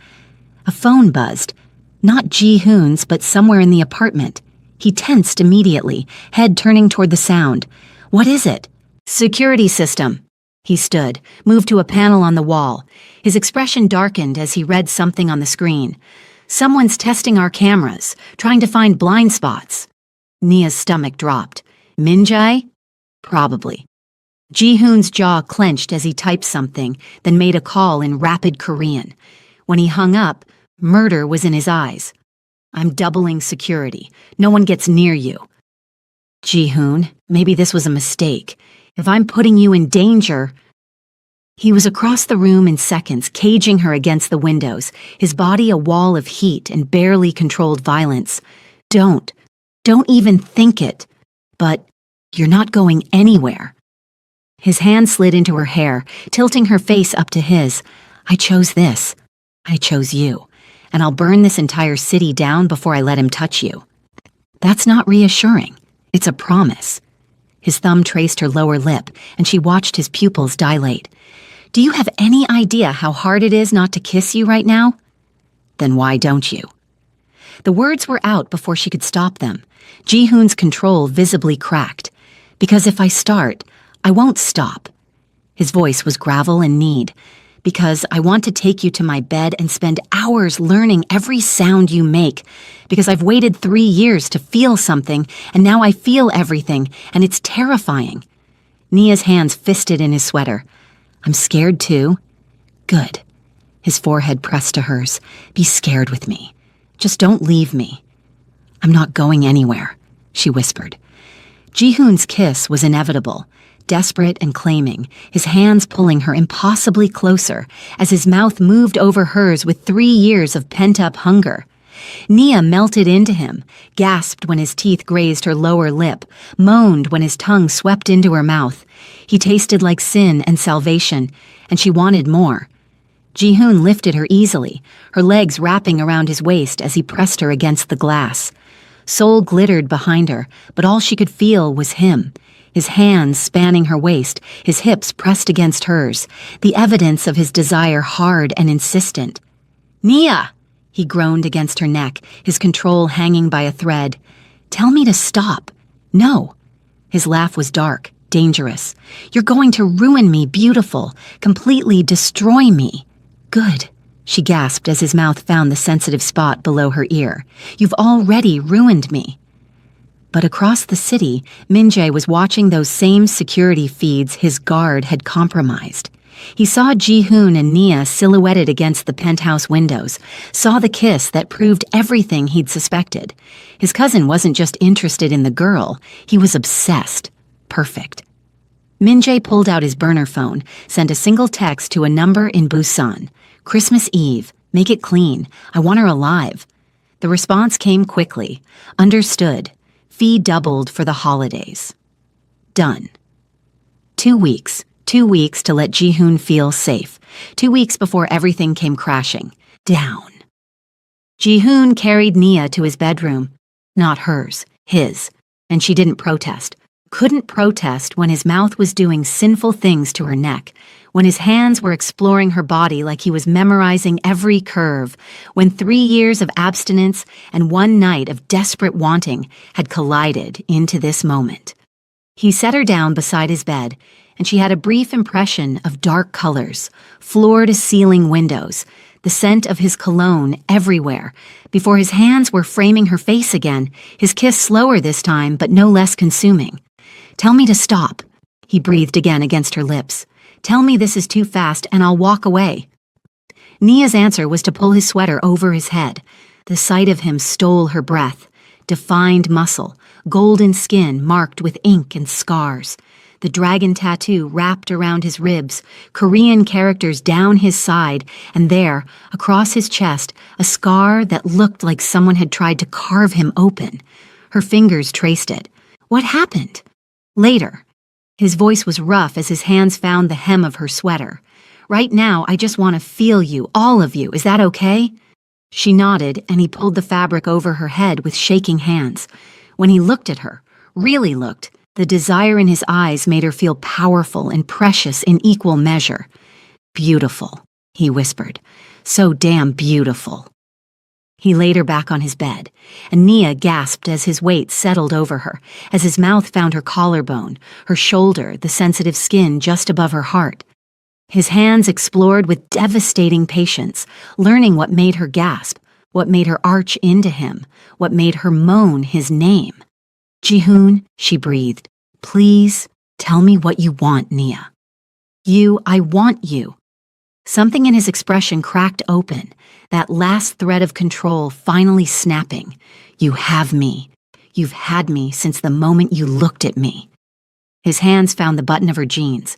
A phone buzzed. Not Ji-hoon's, but somewhere in the apartment. He tensed immediately, head turning toward the sound. "What is it?" "Security system." He stood, moved to a panel on the wall. His expression darkened as he read something on the screen. "Someone's testing our cameras, trying to find blind spots." Nia's stomach dropped. "Min-jae? Probably." Ji-hoon's jaw clenched as he typed something, then made a call in rapid Korean. When he hung up, murder was in his eyes. "I'm doubling security. No one gets near you." "Ji-hoon, maybe this was a mistake. If I'm putting you in danger..." He was across the room in seconds, caging her against the windows, his body a wall of heat and barely controlled violence. Don't even think it. But you're not going anywhere." His hand slid into her hair, tilting her face up to his. "I chose this. I chose you. And I'll burn this entire city down before I let him touch you." "That's not reassuring. It's a promise." His thumb traced her lower lip, and she watched his pupils dilate. "Do you have any idea how hard it is not to kiss you right now?" "Then why don't you?" The words were out before she could stop them. Ji-hoon's control visibly cracked. "Because if I start, I won't stop." His voice was gravel and need. "Because I want to take you to my bed and spend hours learning every sound you make. Because I've waited 3 years to feel something, and now I feel everything, and it's terrifying." Nia's hands fisted in his sweater. "I'm scared too." "Good." His forehead pressed to hers. "Be scared with me. Just don't leave me." "I'm not going anywhere," she whispered. Ji-hoon's kiss was inevitable. Desperate and claiming, his hands pulling her impossibly closer as his mouth moved over hers with 3 years of pent-up hunger. Nia melted into him, gasped when his teeth grazed her lower lip, moaned when his tongue swept into her mouth. He tasted like sin and salvation, and she wanted more. Ji-hoon lifted her easily, her legs wrapping around his waist as he pressed her against the glass. Seoul glittered behind her, but all she could feel was him. his hands spanning her waist, his hips pressed against hers, the evidence of his desire hard and insistent. "Nia!" He groaned against her neck, his control hanging by a thread. "Tell me to stop." "No." His laugh was dark, dangerous. "You're going to ruin me, beautiful, completely destroy me." "Good," she gasped as his mouth found the sensitive spot below her ear. "You've already ruined me." But across the city, Min-jae was watching those same security feeds his guard had compromised. He saw Ji-hoon and Nia silhouetted against the penthouse windows, saw the kiss that proved everything he'd suspected. His cousin wasn't just interested in the girl, he was obsessed. Perfect. Min-jae pulled out his burner phone, sent a single text to a number in Busan. "Christmas Eve. Make it clean. I want her alive." The response came quickly. "Understood. Fee doubled for the holidays." Done. 2 weeks. 2 weeks to let Ji-hoon feel safe. 2 weeks before everything came crashing down. Ji-hoon carried Nia to his bedroom. Not hers, his. And she didn't protest. Couldn't protest when his mouth was doing sinful things to her neck, when his hands were exploring her body like he was memorizing every curve, when 3 years of abstinence and 1 night of desperate wanting had collided into this moment. He set her down beside his bed, and she had a brief impression of dark colors, floor-to-ceiling windows, the scent of his cologne everywhere, before his hands were framing her face again, his kiss slower this time but no less consuming. "Tell me to stop," he breathed again against her lips. "Tell me this is too fast and I'll walk away." Nia's answer was to pull his sweater over his head. The sight of him stole her breath. Defined muscle, golden skin marked with ink and scars. The dragon tattoo wrapped around his ribs, Korean characters down his side, and there, across his chest, a scar that looked like someone had tried to carve him open. Her fingers traced it. "What happened?" "Later." His voice was rough as his hands found the hem of her sweater. "Right now, I just want to feel you, all of you. Is that okay?" She nodded, and he pulled the fabric over her head with shaking hands. When he looked at her, really looked, the desire in his eyes made her feel powerful and precious in equal measure. "Beautiful," he whispered. "So damn beautiful." He laid her back on his bed, and Nia gasped as his weight settled over her, as his mouth found her collarbone, her shoulder, the sensitive skin just above her heart. His hands explored with devastating patience, learning what made her gasp, what made her arch into him, what made her moan his name. "Ji-hoon," she breathed, "please tell me what you want, Nia." I want you." Something in his expression cracked open, that last thread of control finally snapping. "You have me. You've had me since the moment you looked at me." His hands found the button of her jeans.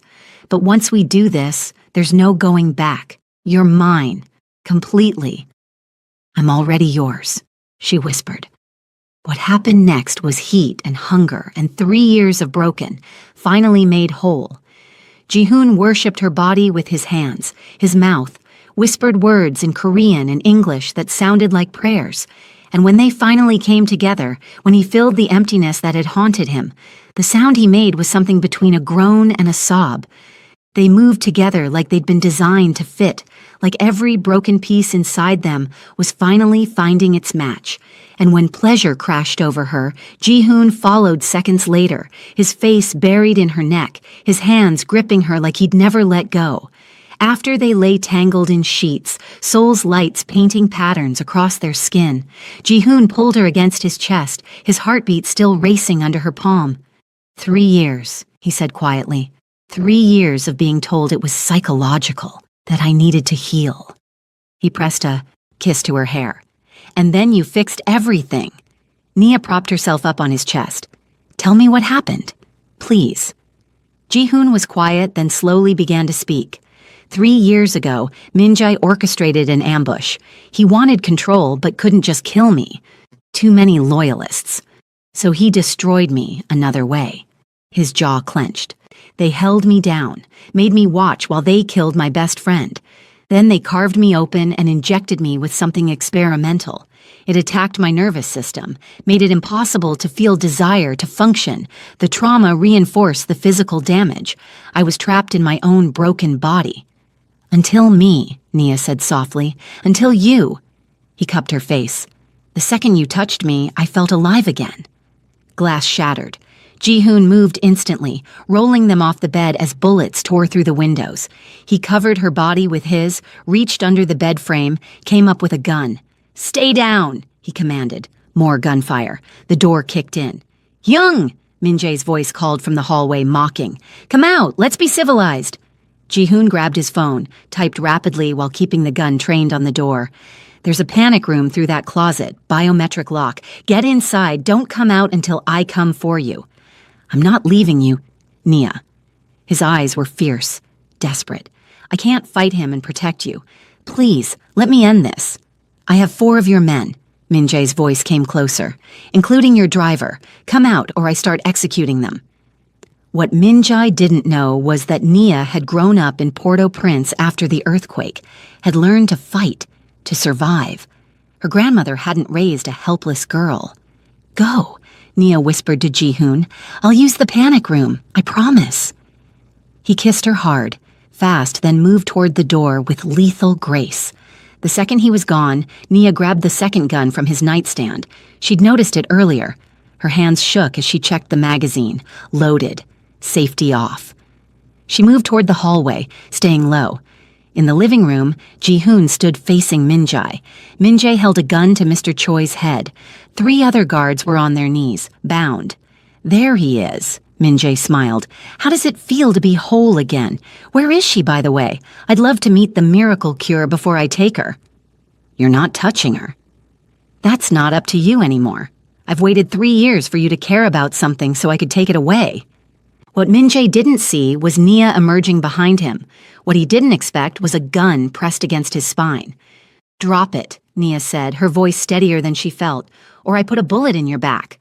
"But once we do this, there's no going back. You're mine. Completely." "I'm already yours," she whispered. What happened next was heat and hunger and 3 years of broken, finally made whole. Ji-hoon worshipped her body with his hands, his mouth, whispered words in Korean and English that sounded like prayers. And when they finally came together, when he filled the emptiness that had haunted him, the sound he made was something between a groan and a sob. They moved together like they'd been designed to fit, like every broken piece inside them was finally finding its match. And when pleasure crashed over her, Ji-hoon followed seconds later, his face buried in her neck, his hands gripping her like he'd never let go. After they lay tangled in sheets, Seoul's lights painting patterns across their skin, Ji-hoon pulled her against his chest, his heartbeat still racing under her palm. 3 years, he said quietly. 3 years of being told it was psychological, that I needed to heal. He pressed a kiss to her hair. "And then you fixed everything." Nia propped herself up on his chest. "Tell me what happened, please." Ji-hoon was quiet, then slowly began to speak. 3 years ago, Min-jae orchestrated an ambush. He wanted control, but couldn't just kill me. Too many loyalists. So he destroyed me another way. His jaw clenched. They held me down, made me watch while they killed my best friend. Then they carved me open and injected me with something experimental. It attacked my nervous system, made it impossible to feel desire to function. The trauma reinforced the physical damage. I was trapped in my own broken body. Until me, Nia said softly. Until you. He cupped her face. The second you touched me, I felt alive again. Glass shattered. Ji-hoon moved instantly, rolling them off the bed as bullets tore through the windows. He covered her body with his, reached under the bed frame, came up with a gun. "Stay down," he commanded. More gunfire. The door kicked in. "Young!" Min-jae's voice called from the hallway, mocking. "Come out, let's be civilized." Ji-hoon grabbed his phone, typed rapidly while keeping the gun trained on the door. "There's a panic room through that closet, biometric lock. Get inside, don't come out until I come for you." "I'm not leaving you, Nia." His eyes were fierce, desperate. "I can't fight him and protect you. Please, let me end this." "I have 4 of your men." Min-jae's voice came closer. "Including your driver. Come out or I start executing them." What Min-jae didn't know was that Nia had grown up in Port-au-Prince after the earthquake, had learned to fight, to survive. Her grandmother hadn't raised a helpless girl. "Go," Nia whispered to Ji-hoon. "I'll use the panic room, I promise." He kissed her hard, fast, then moved toward the door with lethal grace. The second he was gone, Nia grabbed the second gun from his nightstand. She'd noticed it earlier. Her hands shook as she checked the magazine. Loaded. Safety off. She moved toward the hallway, staying low. In the living room, Ji-hoon stood facing Min-jae. Min-jae held a gun to Mr. Choi's head. 3 other guards were on their knees, bound. "There he is," Min-jae smiled. "How does it feel to be whole again? Where is she, by the way? I'd love to meet the miracle cure before I take her." "You're not touching her." "That's not up to you anymore. I've waited 3 years for you to care about something so I could take it away." What Min-jae didn't see was Nia emerging behind him. What he didn't expect was a gun pressed against his spine. "Drop it," Nia said, her voice steadier than she felt, "or I put a bullet in your back."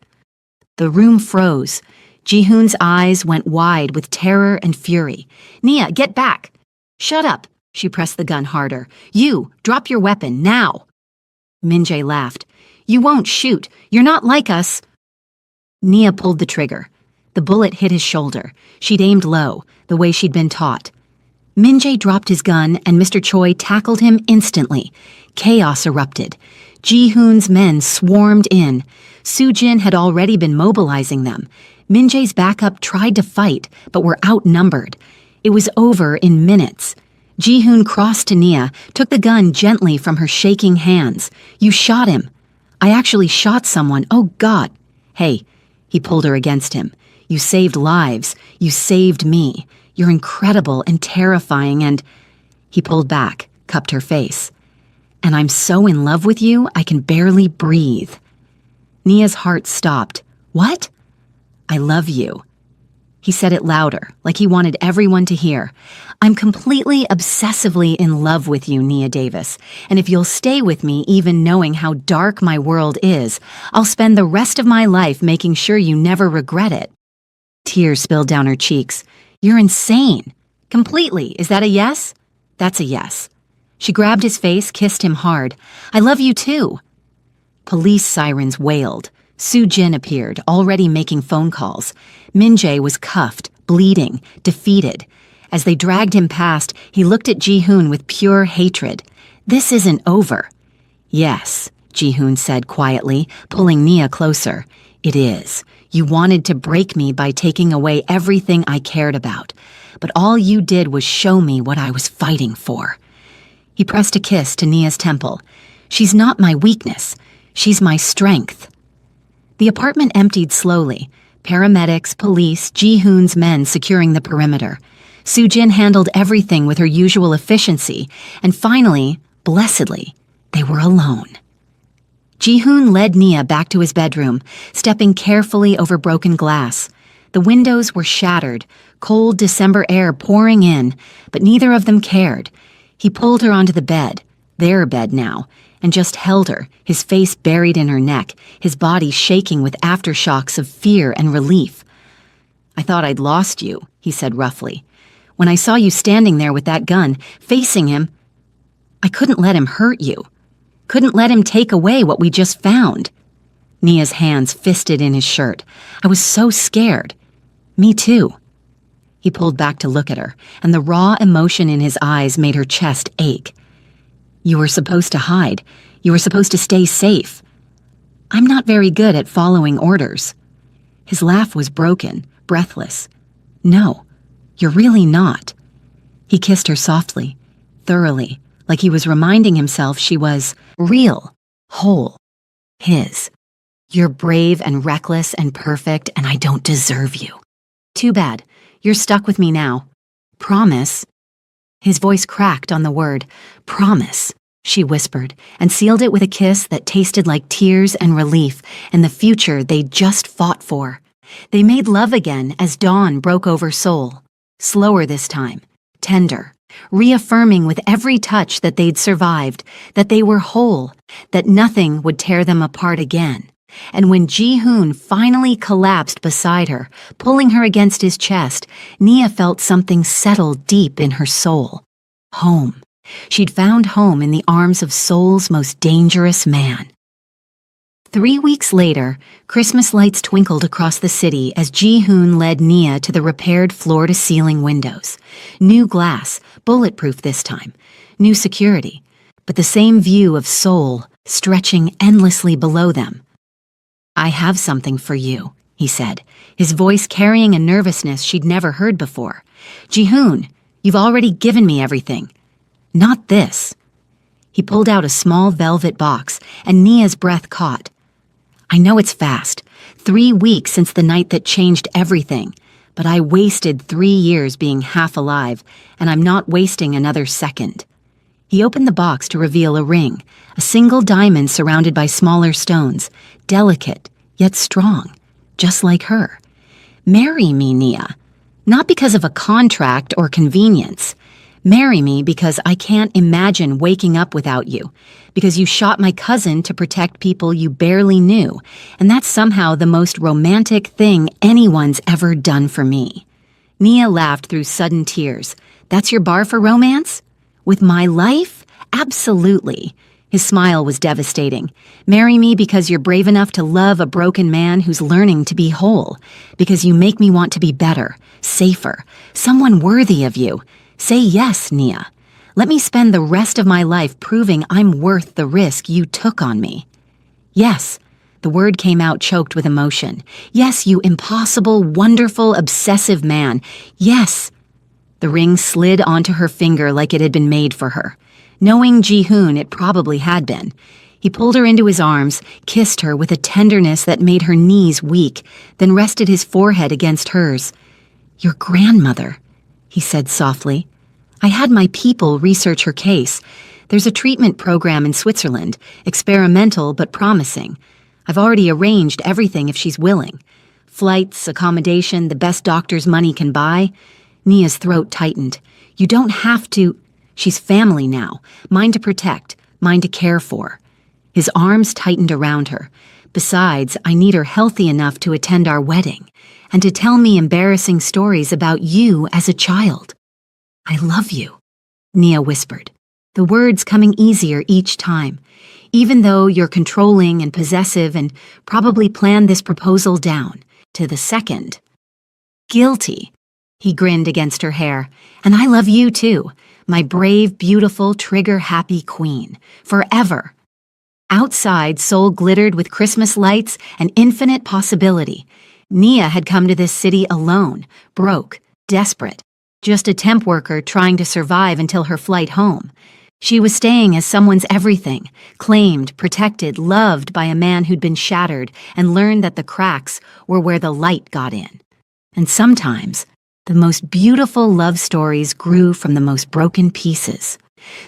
The room froze. Ji-hoon's eyes went wide with terror and fury. "Nia, get back!" "Shut up!" She pressed the gun harder. "You, drop your weapon, now!" Min-jae laughed. "You won't shoot. You're not like us." Nia pulled the trigger. The bullet hit his shoulder. She'd aimed low, the way she'd been taught. Min-jae dropped his gun and Mr. Choi tackled him instantly. Chaos erupted. Ji-hoon's men swarmed in. Soo-jin had already been mobilizing them. Min-jae's backup tried to fight, but were outnumbered. It was over in minutes. Ji-hoon crossed to Nia, took the gun gently from her shaking hands. "You shot him." "I actually shot someone. Oh, God." "Hey," he pulled her against him. "You saved lives. You saved me. You're incredible and terrifying and—" He pulled back, cupped her face. "And I'm so in love with you, I can barely breathe." Nia's heart stopped. "What?" "I love you." He said it louder, like he wanted everyone to hear. "I'm completely, obsessively in love with you, Nia Davis. And if you'll stay with me even knowing how dark my world is, I'll spend the rest of my life making sure you never regret it." Tears spilled down her cheeks. "You're insane." "Completely. Is that a yes?" "That's a yes." She grabbed his face, kissed him hard. "I love you too." Police sirens wailed. Soo-jin appeared, already making phone calls. Min-jae was cuffed, bleeding, defeated. As they dragged him past, he looked at Ji-hoon with pure hatred. "This isn't over." "Yes," Ji-hoon said quietly, pulling Nia closer. "It is. You wanted to break me by taking away everything I cared about. But all you did was show me what I was fighting for." He pressed a kiss to Nia's temple. "She's not my weakness. She's my strength." The apartment emptied slowly. Paramedics, police, Ji-hoon's men securing the perimeter. Soo-jin handled everything with her usual efficiency, and finally, blessedly, they were alone. Ji-hoon led Nia back to his bedroom, stepping carefully over broken glass. The windows were shattered, cold December air pouring in, but neither of them cared. He pulled her onto the bed, their bed now, and just held her, his face buried in her neck, his body shaking with aftershocks of fear and relief. "I thought I'd lost you," he said roughly. "When I saw you standing there with that gun, facing him, I couldn't let him hurt you." Couldn't let him take away what we just found. Nia's hands fisted in his shirt. I was so scared. Me too. He pulled back to look at her, and the raw emotion in his eyes made her chest ache. You were supposed to hide. You were supposed to stay safe. I'm not very good at following orders. His laugh was broken, breathless. No, you're really not. He kissed her softly, thoroughly, like he was reminding himself she was real, whole, his. You're brave and reckless and perfect, and I don't deserve you. Too bad. You're stuck with me now. Promise. His voice cracked on the word. Promise, she whispered, and sealed it with a kiss that tasted like tears and relief and the future they'd just fought for. They made love again as dawn broke over Seoul. Slower this time, tender, reaffirming with every touch that they'd survived, that they were whole, that nothing would tear them apart again. And when Ji-hoon finally collapsed beside her, pulling her against his chest, Nia felt something settle deep in her soul. Home. She'd found home in the arms of Seoul's most dangerous man. 3 weeks later, Christmas lights twinkled across the city as Ji-hoon led Nia to the repaired floor-to-ceiling windows. New glass, bulletproof this time. New security, but the same view of Seoul stretching endlessly below them. I have something for you, he said, his voice carrying a nervousness she'd never heard before. Ji-hoon, you've already given me everything. Not this. He pulled out a small velvet box, and Nia's breath caught. I know it's fast, 3 weeks since the night that changed everything, but I wasted 3 years being half alive, and I'm not wasting another second. He opened the box to reveal a ring, a single diamond surrounded by smaller stones, delicate, yet strong, just like her. Marry me, Nia. Not because of a contract or convenience. Marry me because I can't imagine waking up without you, because you shot my cousin to protect people you barely knew, and that's somehow the most romantic thing anyone's ever done for me. Nia laughed through sudden tears. That's your bar for romance? With my life? Absolutely. His smile was devastating. Marry me because you're brave enough to love a broken man who's learning to be whole, because you make me want to be better, safer, someone worthy of you. Say yes, Nia. Let me spend the rest of my life proving I'm worth the risk you took on me. Yes, the word came out choked with emotion. Yes, you impossible, wonderful, obsessive man. Yes. The ring slid onto her finger like it had been made for her. Knowing Ji-hoon, it probably had been. He pulled her into his arms, kissed her with a tenderness that made her knees weak, then rested his forehead against hers. Your grandmother, he said softly. I had my people research her case. There's a treatment program in Switzerland, experimental but promising. I've already arranged everything if she's willing. Flights, accommodation, the best doctor's money can buy. Nia's throat tightened. You don't have to. She's family now, mine to protect, mine to care for. His arms tightened around her. Besides, I need her healthy enough to attend our wedding, and to tell me embarrassing stories about you as a child. I love you, Nia whispered, the words coming easier each time, even though you're controlling and possessive and probably planned this proposal down to the second. Guilty, he grinned against her hair, and I love you too, my brave, beautiful, trigger-happy queen, forever. Outside, Seoul glittered with Christmas lights and infinite possibility. Nia had come to this city alone, broke, desperate, just a temp worker trying to survive until her flight home. She was staying as someone's everything, claimed, protected, loved by a man who'd been shattered and learned that the cracks were where the light got in. And sometimes, the most beautiful love stories grew from the most broken pieces.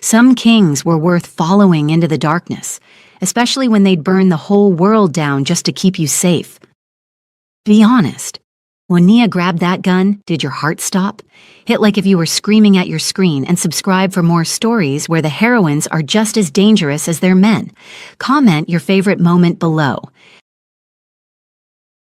Some kings were worth following into the darkness, especially when they'd burn the whole world down just to keep you safe. Be honest. When Nia grabbed that gun, did your heart stop? Hit like if you were screaming at your screen, and subscribe for more stories where the heroines are just as dangerous as their men. Comment your favorite moment below.